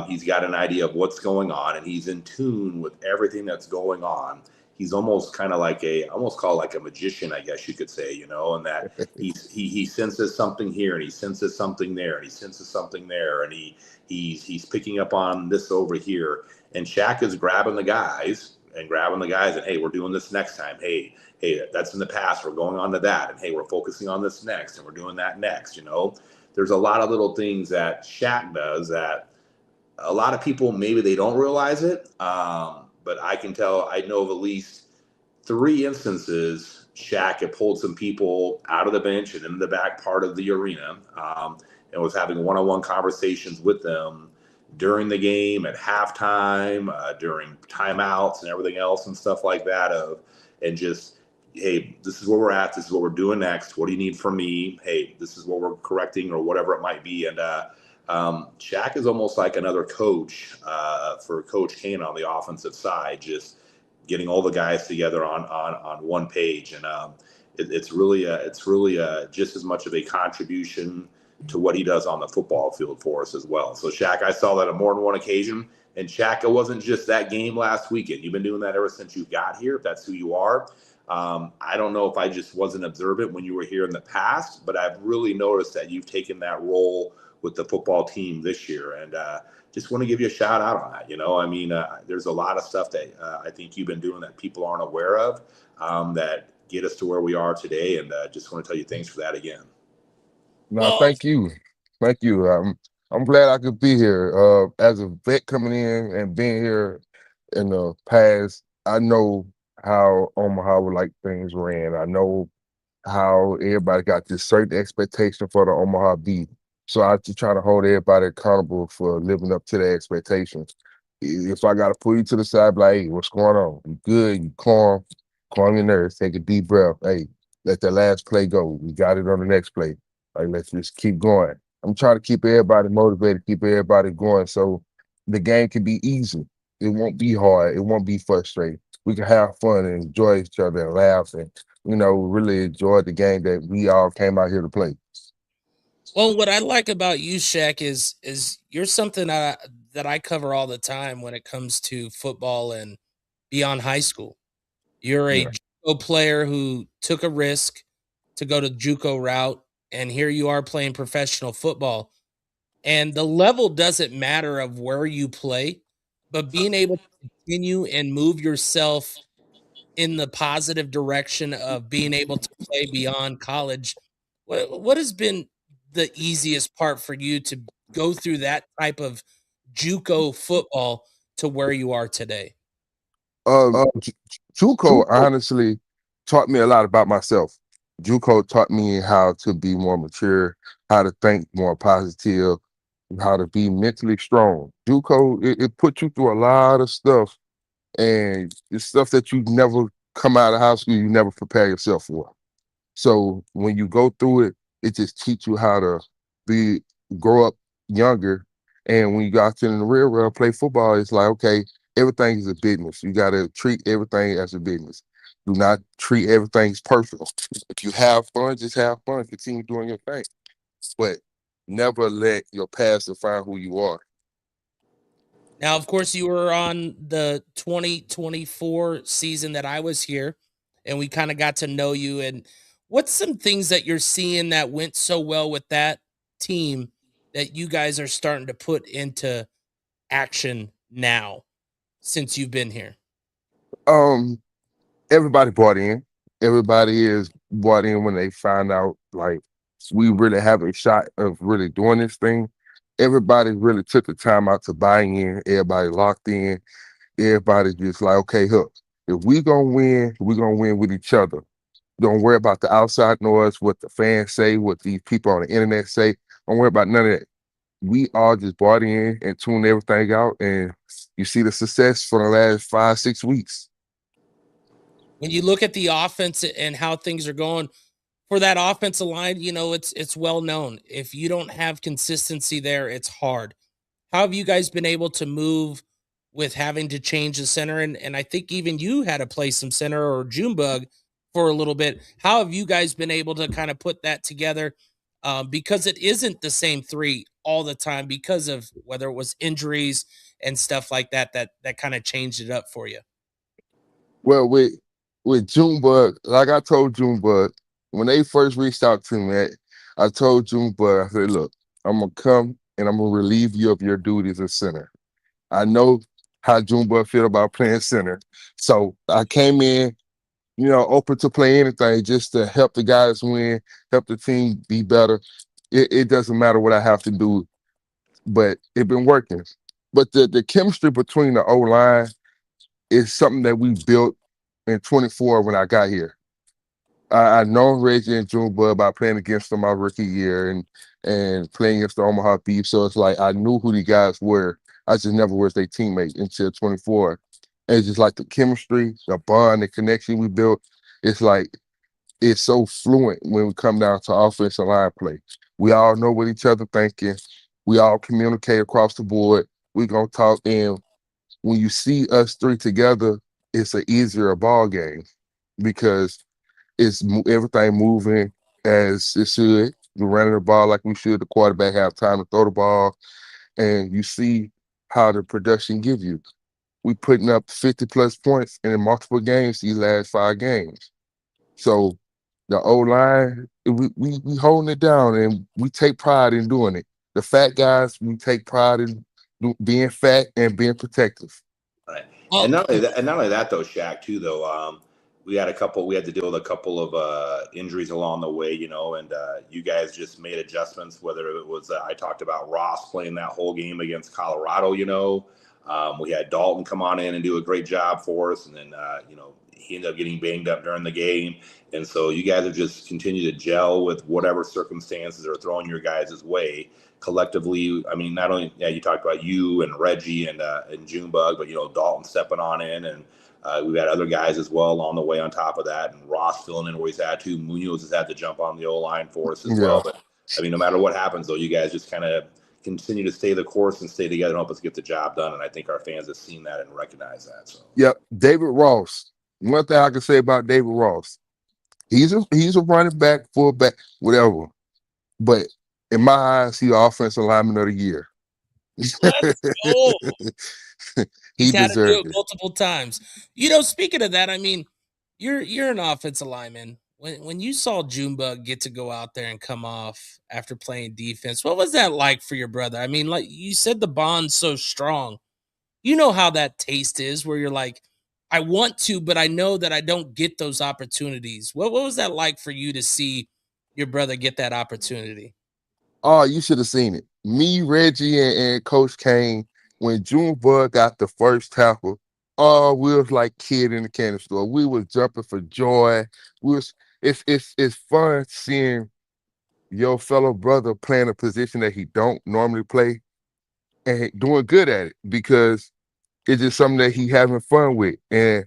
He's got an idea of what's going on, and he's in tune with everything that's going on. He's almost kind of like almost called like a magician, I guess you could say, and that he senses something here and he senses something there and he senses something there, and he's picking up on this over here. And Shaq is grabbing the guys and hey, we're doing this next time. Hey, that's in the past. We're going on to that. And hey, we're focusing on this next, and we're doing that next. There's a lot of little things that Shaq does that a lot of people, maybe they don't realize it. But I know of at least 3 instances Shaq had pulled some people out of the bench and in the back part of the arena, and was having one-on-one conversations with them during the game, at halftime, during timeouts and everything else and stuff like that and just, hey, this is where we're at. This is what we're doing next. What do you need from me? Hey, this is what we're correcting or whatever it might be. And Shaq is almost like another coach for Coach Kane on the offensive side, just getting all the guys together on one page. And it's really just as much of a contribution to what he does on the football field for us as well. So Shaq, I saw that on more than one occasion. And Shaq, it wasn't just that game last weekend. You've been doing that ever since you got here, if that's who you are. I don't know if I just wasn't observant when you were here in the past, but I've really noticed that you've taken that role with the football team this year. And just want to give you a shout out on that. You know, I mean, there's a lot of stuff that I think you've been doing that people aren't aware of that get us to where we are today. And just want to tell you thanks for that again. No, thank you. Thank you. I'm glad I could be here. As a vet coming in and being here in the past, I know how Omaha would like things ran. I know how everybody got this certain expectation for the Omaha Beef. So I just try to hold everybody accountable for living up to their expectations. If I got to pull you to the side, like, hey, what's going on? You good? You calm your nerves, take a deep breath. Hey, let the last play go. We got it on the next play. Like, let's just keep going. I'm trying to keep everybody motivated, keep everybody going so the game can be easy. It won't be hard. It won't be frustrating. We can have fun and enjoy each other and laugh and, you know, really enjoy the game that we all came out here to play. Well, what I like about you, Shaq, is you're something that I cover all the time when it comes to football and beyond high school. You're a Yeah. JUCO player who took a risk to go to JUCO route, and here you are playing professional football. And the level doesn't matter of where you play, but being able to continue and move yourself in the positive direction of being able to play beyond college. What has been the easiest part for you to go through that type of JUCO football to where you are today? JUCO honestly taught me a lot about myself. JUCO taught me how to be more mature, how to think more positive, how to be mentally strong. JUCO, it put you through a lot of stuff, and it's stuff that you never come out of high school, you never prepare yourself for. So when you go through it, it just teach you how to grow up younger. And when you go out in the real world, play football, it's like, okay, everything is a business. You got to treat everything as a business. Do not treat everything as personal. If you have fun, just have fun. Continue doing your thing. But never let your past define who you are. Now, of course, you were on the 2024 season that I was here, and we kind of got to know you. And what's some things that you're seeing that went so well with that team that you guys are starting to put into action now since you've been here? Everybody bought in. Everybody is bought in when they find out, like, we really have a shot of really doing this thing. Everybody really took the time out to buy in. Everybody locked in. Everybody just like, okay, look, if we gonna win, we're gonna win with each other. Don't worry about the outside noise, what the fans say, what these people on the internet say. Don't worry about none of that. We all just bought in and tuned everything out, and you see the success for the last 5-6 weeks. When you look at the offense and how things are going for that offensive line, you know, it's well known. If you don't have consistency there, it's hard. How have you guys been able to move with having to change the center? And I think even you had to play some center or Junebug for a little bit. How have you guys been able to kind of put that together? Because it isn't the same three all the time because of whether it was injuries and stuff like that kind of changed it up for you. Well, with Junebug, like I told Junebug, when they first reached out to me, I told Junebug, I said, look, I'm gonna come and I'm gonna relieve you of your duties as center. I know how Junebug feel about playing center. So I came in, you know, open to play anything just to help the guys win, help the team be better. It doesn't matter what I have to do, but it's been working. But the chemistry between the O-line is something that we built in 24 when I got here. I know Reggie and Junebug by playing against them my rookie year and playing against the Omaha Beef. So it's like I knew who the guys were. I just never was their teammate until 24. And it's just like the chemistry, the bond, the connection we built. It's like it's so fluent when we come down to offensive line play. We all know what each other thinking. We all communicate across the board. We gonna talk, and when you see us three together, it's an easier ball game because it's everything moving as it should. We're running the ball like we should. The quarterback have time to throw the ball, and you see how the production give you. We putting up 50+ points in multiple games these last 5 games. So the O-line, we holding it down, and we take pride in doing it. The fat guys, we take pride in being fat and being protective. Right. And not only that though, Shaq, too, though, we had to deal with a couple of injuries along the way, you know, and you guys just made adjustments, whether it was, I talked about Ross playing that whole game against Colorado, you know. We had Dalton come on in and do a great job for us. And then, you know, he ended up getting banged up during the game. And so you guys have just continued to gel with whatever circumstances are throwing your guys' way. Collectively, I mean, not only, you talked about you and Reggie and Junebug, but, you know, Dalton stepping on in, and we've had other guys as well along the way on top of that, and Ross filling in where he's had to. Munoz has had to jump on the O-line for us as well. But, I mean, no matter what happens, though, you guys just kind of continue to stay the course and stay together and help us get the job done. And I think our fans have seen that and recognized that. So, yep, David Ross. One thing I can say about David Ross, he's a running back, fullback, whatever. But in my eyes, he's offensive lineman of the year. Let's go. He He's had to do deserved it it. multiple times. You know, speaking of that, I mean, you're an offensive lineman. When you saw Junebug get to go out there and come off after playing defense, what was that like for your brother? I mean, like you said, the bond's so strong. You know how that taste is, where you're like, I want to, but I know that I don't get those opportunities. What was that like for you to see your brother get that opportunity? Oh, you should have seen it. Me, Reggie, and Coach Kane, when Junebug got the first tackle, oh, we was like kid in the candy store. We was jumping for joy. It's fun seeing your fellow brother playing a position that he don't normally play and doing good at it, because it's just something that he having fun with. And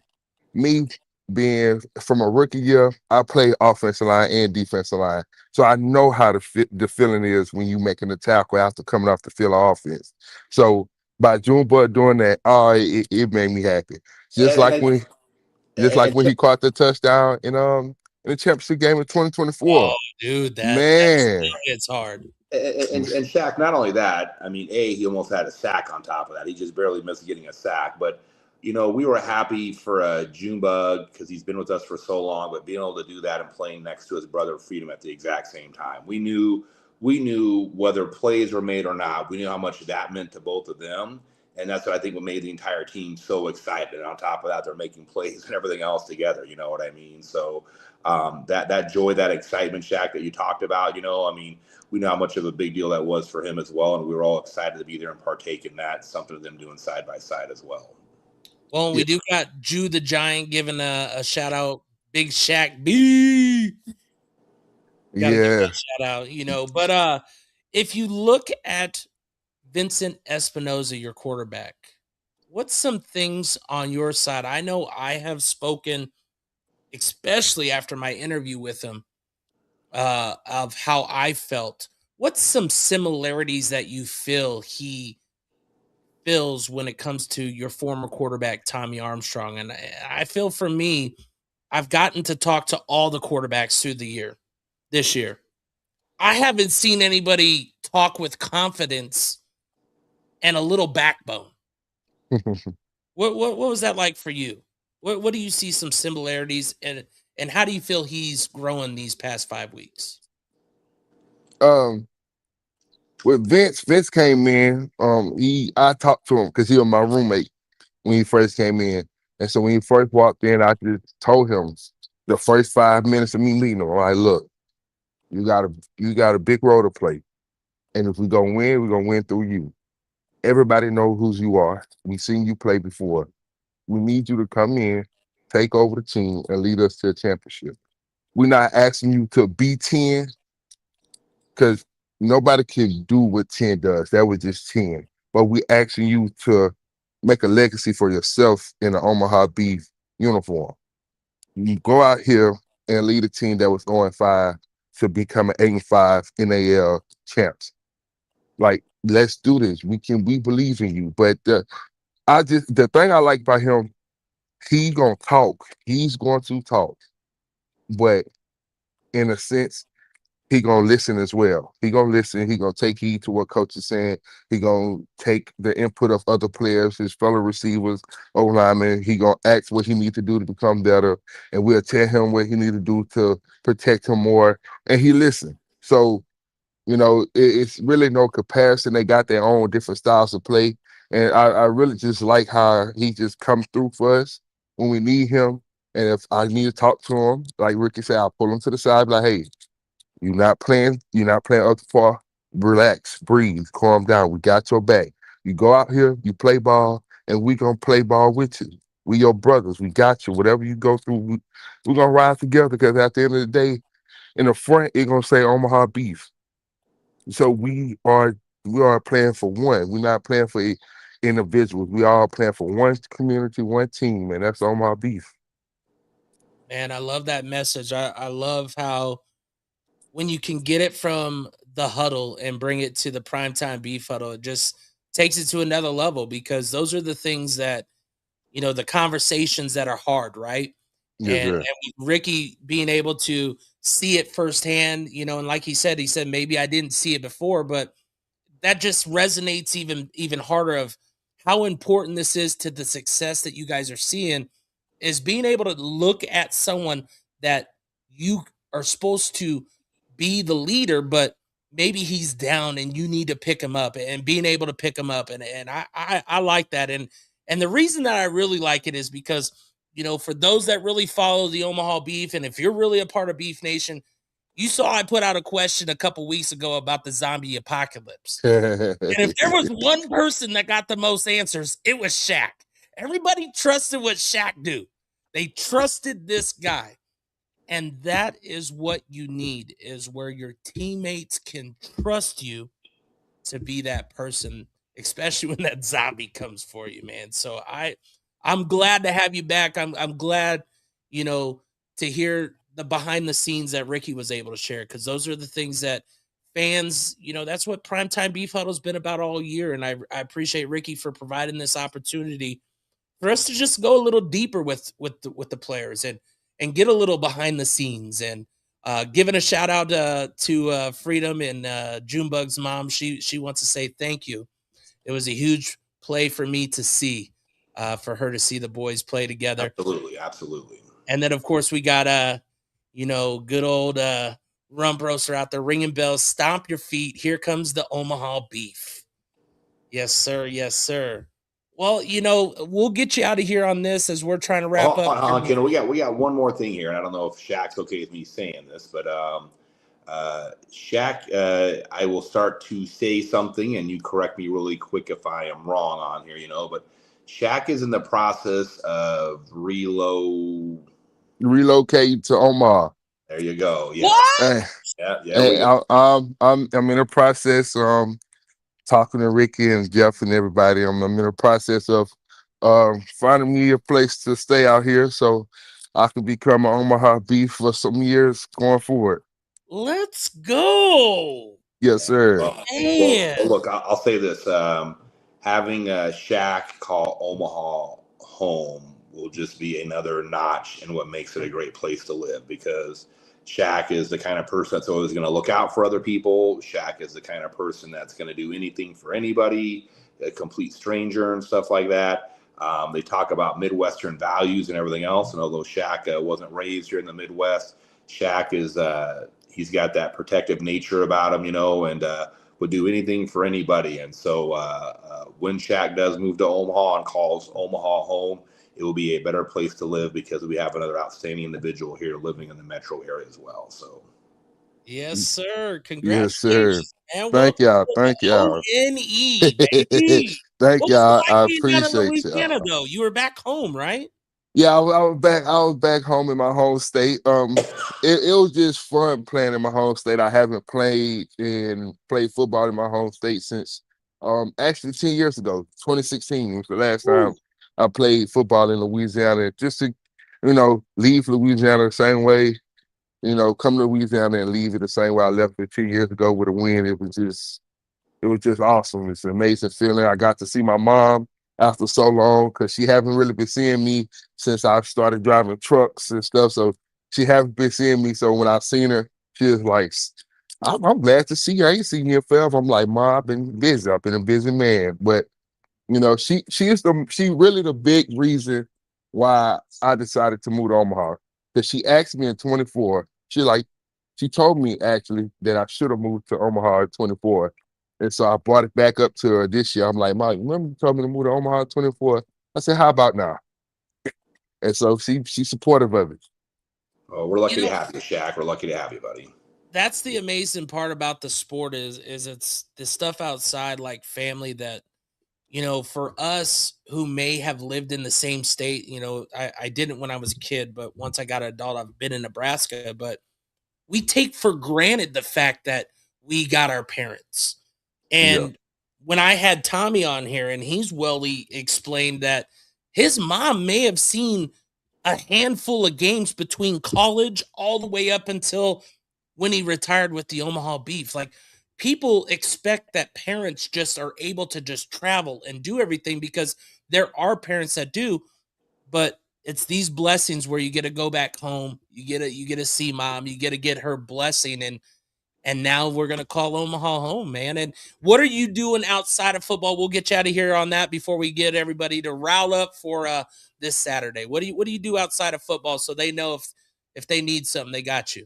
me being from a rookie year, I play offensive line and defensive line. So I know how the feeling is when you making a tackle after coming off the field of offense. So by Junebug doing that, it made me happy. Just like when he caught the touchdown in the championship game in 2024. Oh, dude, that Man. still hits hard. And Shaq, not only that, I mean, he almost had a sack on top of that. He just barely missed getting a sack. But, you know, we were happy for Junebug because he's been with us for so long, but being able to do that and playing next to his brother Freedom at the exact same time. We knew whether plays were made or not. We knew how much that meant to both of them. And that's what I think what made the entire team so excited. And on top of that, they're making plays and everything else together. You know what I mean? So that joy, that excitement, Shaq, that you talked about, you know, I mean, we know how much of a big deal that was for him as well. And we were all excited to be there and partake in that. Something of them doing side by side as well. Well, we do got Jew the Giant giving a shout out, Big Shaq B. Gotta give that shout out, you know. But if you look at Vincent Espinoza, your quarterback, what's some things on your side? I know I have spoken, especially after my interview with him, of how I felt. What's some similarities that you feel he feels when it comes to your former quarterback, Tommy Armstrong? And I feel, for me, I've gotten to talk to all the quarterbacks through this year. I haven't seen anybody talk with confidence and a little backbone. What was that like for you? What do you see some similarities, and how do you feel he's growing these past 5 weeks? With Vince came in, I talked to him because he was my roommate when he first came in. And so when he first walked in, I just told him the first 5 minutes of me meeting him, I'm like, look, you got a big role to play. And if we're gonna win, we're gonna win through you. Everybody knows who you are. We've seen you play before. We need you to come in, take over the team, and lead us to a championship. We're not asking you to be 10, because nobody can do what 10 does. That was just 10. but we asking you to make a legacy for yourself in the Omaha Beef uniform. You go out here and lead a team that was 0-5 to become an 8-5 NAL champs. Like, let's do this. We believe in you. But the thing I like about him, he gonna talk. He's going to talk. But in a sense, he gonna listen as well. He gonna listen. He gonna take heed to what coach is saying. He gonna take the input of other players, his fellow receivers, O-linemen. He gonna ask what he needs to do to become better, and we'll tell him what he needs to do to protect him more. And he listen. So, it's really no comparison. They got their own different styles of play, and I really just like how he just comes through for us when we need him. And if I need to talk to him, like Ricky said, I'll pull him to the side, be like, hey. You're not playing up far. Relax, breathe, calm down. We got your back. You go out here, you play ball, and we gonna play ball with you. We your brothers. We got you. Whatever you go through, we're gonna ride together. Because at the end of the day, in the front, it's gonna say Omaha Beef. So we are playing for one. We're not playing for individuals. We all playing for one community, one team, and that's Omaha Beef. Man, I love that message. I love how when you can get it from the huddle and bring it to the primetime beef huddle, it just takes it to another level, because those are the things that, the conversations that are hard, right? Yes, And sir. with Ricky being able to see it firsthand, and like he said, maybe I didn't see it before, but that just resonates even harder of how important this is to the success that you guys are seeing, is being able to look at someone that you are supposed to be the leader, but maybe he's down and you need to pick him up, and being able to pick him up. And I like that. And the reason that I really like it is because, for those that really follow the Omaha Beef, and if you're really a part of Beef Nation, you saw I put out a question a couple weeks ago about the zombie apocalypse. And if there was one person that got the most answers, it was Shaq. Everybody trusted what Shaq do. They trusted this guy. And that is what you need, is where your teammates can trust you to be that person, especially when that zombie comes for you, man. So I'm glad to have you back. I'm glad, to hear the behind the scenes that Ricky was able to share, because those are the things that fans, that's what Primetime Beef Huddle's been about all year. And I appreciate Ricky for providing this opportunity for us to just go a little deeper with the players and get a little behind the scenes, and giving a shout out to Freedom and Junebug's mom. She wants to say thank you. It was a huge play for me to see, for her to see the boys play together. Absolutely. And then of course we got good old Rump Roaster out there ringing bells. Stomp your feet. Here comes the Omaha Beef. Yes, sir. Yes, sir. Well, we'll get you out of here on this as we're trying to wrap up. Ken, we got one more thing here, and I don't know if Shaq's okay with me saying this, but Shaq, I will start to say something, and you correct me really quick if I am wrong on here, but Shaq is in the process of relocate to Omaha. There you go. Yeah. What? Yeah. I'm in a process. Talking to Ricky and Jeff and everybody. I'm in the process of finding me a place to stay out here so I can become an Omaha Beef for some years going forward. Let's go. Yes, sir. Well, look, I'll say this. Having Shaq call Omaha home will just be another notch in what makes it a great place to live, because Shaq is the kind of person that's always going to look out for other people. Shaq is the kind of person that's going to do anything for anybody, a complete stranger and stuff like that. They talk about Midwestern values and everything else. And although Shaq wasn't raised here in the Midwest, Shaq is he's got that protective nature about him, and would do anything for anybody. And so when Shaq does move to Omaha and calls Omaha home, it will be a better place to live, because we have another outstanding individual here living in the metro area as well. So, yes, sir. Congratulations. Yes, sir. And Thank y'all. Thank y'all. ONE, baby. Thank y'all. Like I being down in appreciate Louisiana, y'all. though. You were back home, right? Yeah, I was back home in my home state. It was just fun playing in my home state. I haven't played football in my home state since Actually 10 years ago, 2016 was the last time I played football in Louisiana. Just to, leave Louisiana the same way, come to Louisiana and leave it the same way I left it 10 years ago with a win. It was just awesome. It's an amazing feeling. I got to see my mom after so long because she haven't really been seeing me since I started driving trucks and stuff. So she haven't been seeing me. So when I seen her, she was like, I'm glad to see you. I ain't seen you forever. I'm like, Mom, I've been busy. I've been a busy man. But she really the big reason why I decided to move to Omaha. Because she asked me in 24. She told me actually that I should have moved to Omaha at 24. And so I brought it back up to her this year. I'm like, Mom, remember you told me to move to Omaha at 24? I said, how about now? And so she's supportive of it. Oh, we're lucky to have you, Shaq. We're lucky to have you, buddy. That's the amazing part about the sport is it's the stuff outside like family that, for us who may have lived in the same state, I didn't when I was a kid, but once I got an adult, I've been in Nebraska, but we take for granted the fact that we got our parents. And when I had Tommy on here and he's explained that his mom may have seen a handful of games between college all the way up until when he retired with the Omaha Beef. Like, people expect that parents just are able to just travel and do everything because there are parents that do, but it's these blessings where you get to go back home, you get to see mom, you get to get her blessing, and now we're gonna call Omaha home, man. And what are you doing outside of football? We'll get you out of here on that before we get everybody to rile up for this Saturday. What do you do outside of football so they know if they need something, they got you?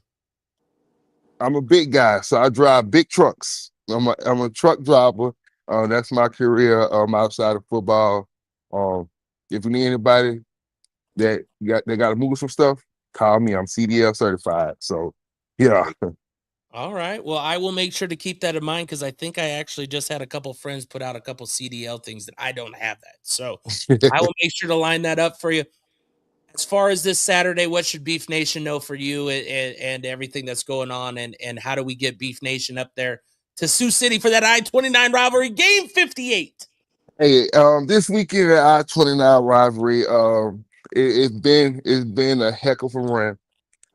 I'm a big guy, so I drive big trucks. I'm a truck driver. That's my career outside of football. If you need anybody that got to move some stuff, call me. I'm CDL certified. So, yeah. All right. Well, I will make sure to keep that in mind because I think I actually just had a couple friends put out a couple CDL things that I don't have that. So I will make sure to line that up for you. As far as this Saturday, what should Beef Nation know for you and everything that's going on? And how do we get Beef Nation up there to Sioux City for that I-29 rivalry game 58? Hey, this weekend at I-29 rivalry, it's been a heck of a run,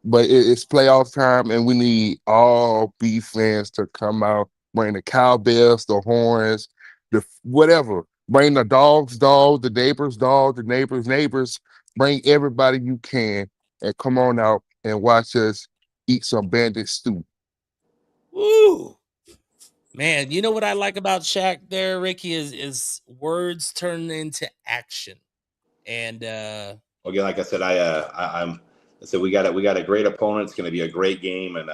but it's playoff time, and we need all Beef fans to come out, bring the cowbells, the horns, the whatever. Bring the dog's dog, the neighbor's dog, the neighbor's neighbors. Bring everybody you can and come on out and watch us eat some Bandit stew. Woo! Man, you know what I like about Shaq there, Ricky, is words turn into action. And again, like I said, I said we got a great opponent. It's going to be a great game, and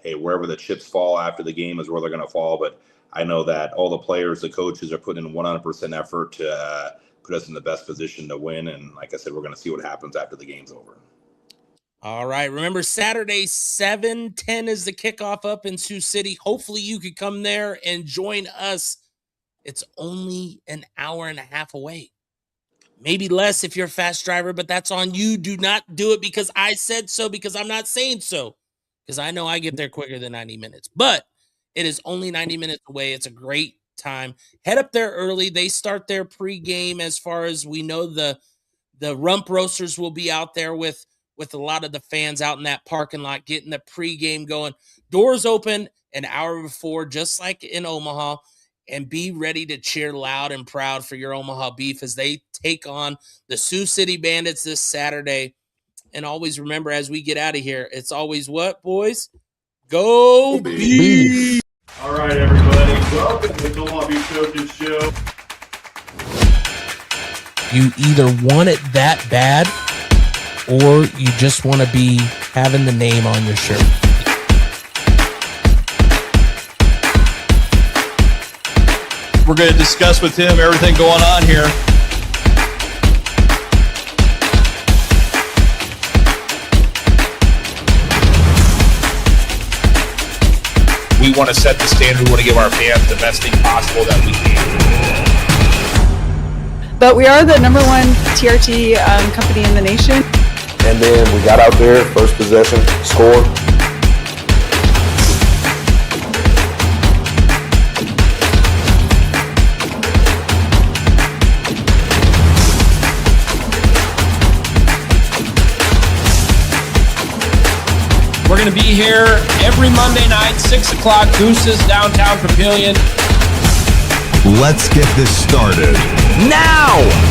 hey, wherever the chips fall after the game is where they're going to fall. But I know that all the players, the coaches are putting in 100% effort to put us in the best position to win. And like I said, we're going to see what happens after the game's over. All right. Remember, Saturday, 7:10 is the kickoff up in Sioux City. Hopefully you could come there and join us. It's only an hour and a half away. Maybe less if you're a fast driver, but that's on you. Do not do it because I said so, because I'm not saying so. Because I know I get there quicker than 90 minutes. But it is only 90 minutes away. It's a great time. Head up there early. They start their pregame. As far as we know, the rump roasters will be out there with a lot of the fans out in that parking lot getting the pregame going. Doors open an hour before, just like in Omaha, and be ready to cheer loud and proud for your Omaha Beef as they take on the Sioux City Bandits this Saturday. And always remember, as we get out of here, it's always what, boys? Go Beef! All right, everybody. Welcome to the Omaha Beef Coaches Show. You either want it that bad or you just want to be having the name on your shirt. We're going to discuss with him everything going on here. We want to set the standard. We want to give our fans the best thing possible that we can. But we are the #1 TRT company in the nation. And then we got out there, first possession, score. We're going to be here every Monday night, 6 o'clock, Goose's, downtown Papillion. Let's get this started now.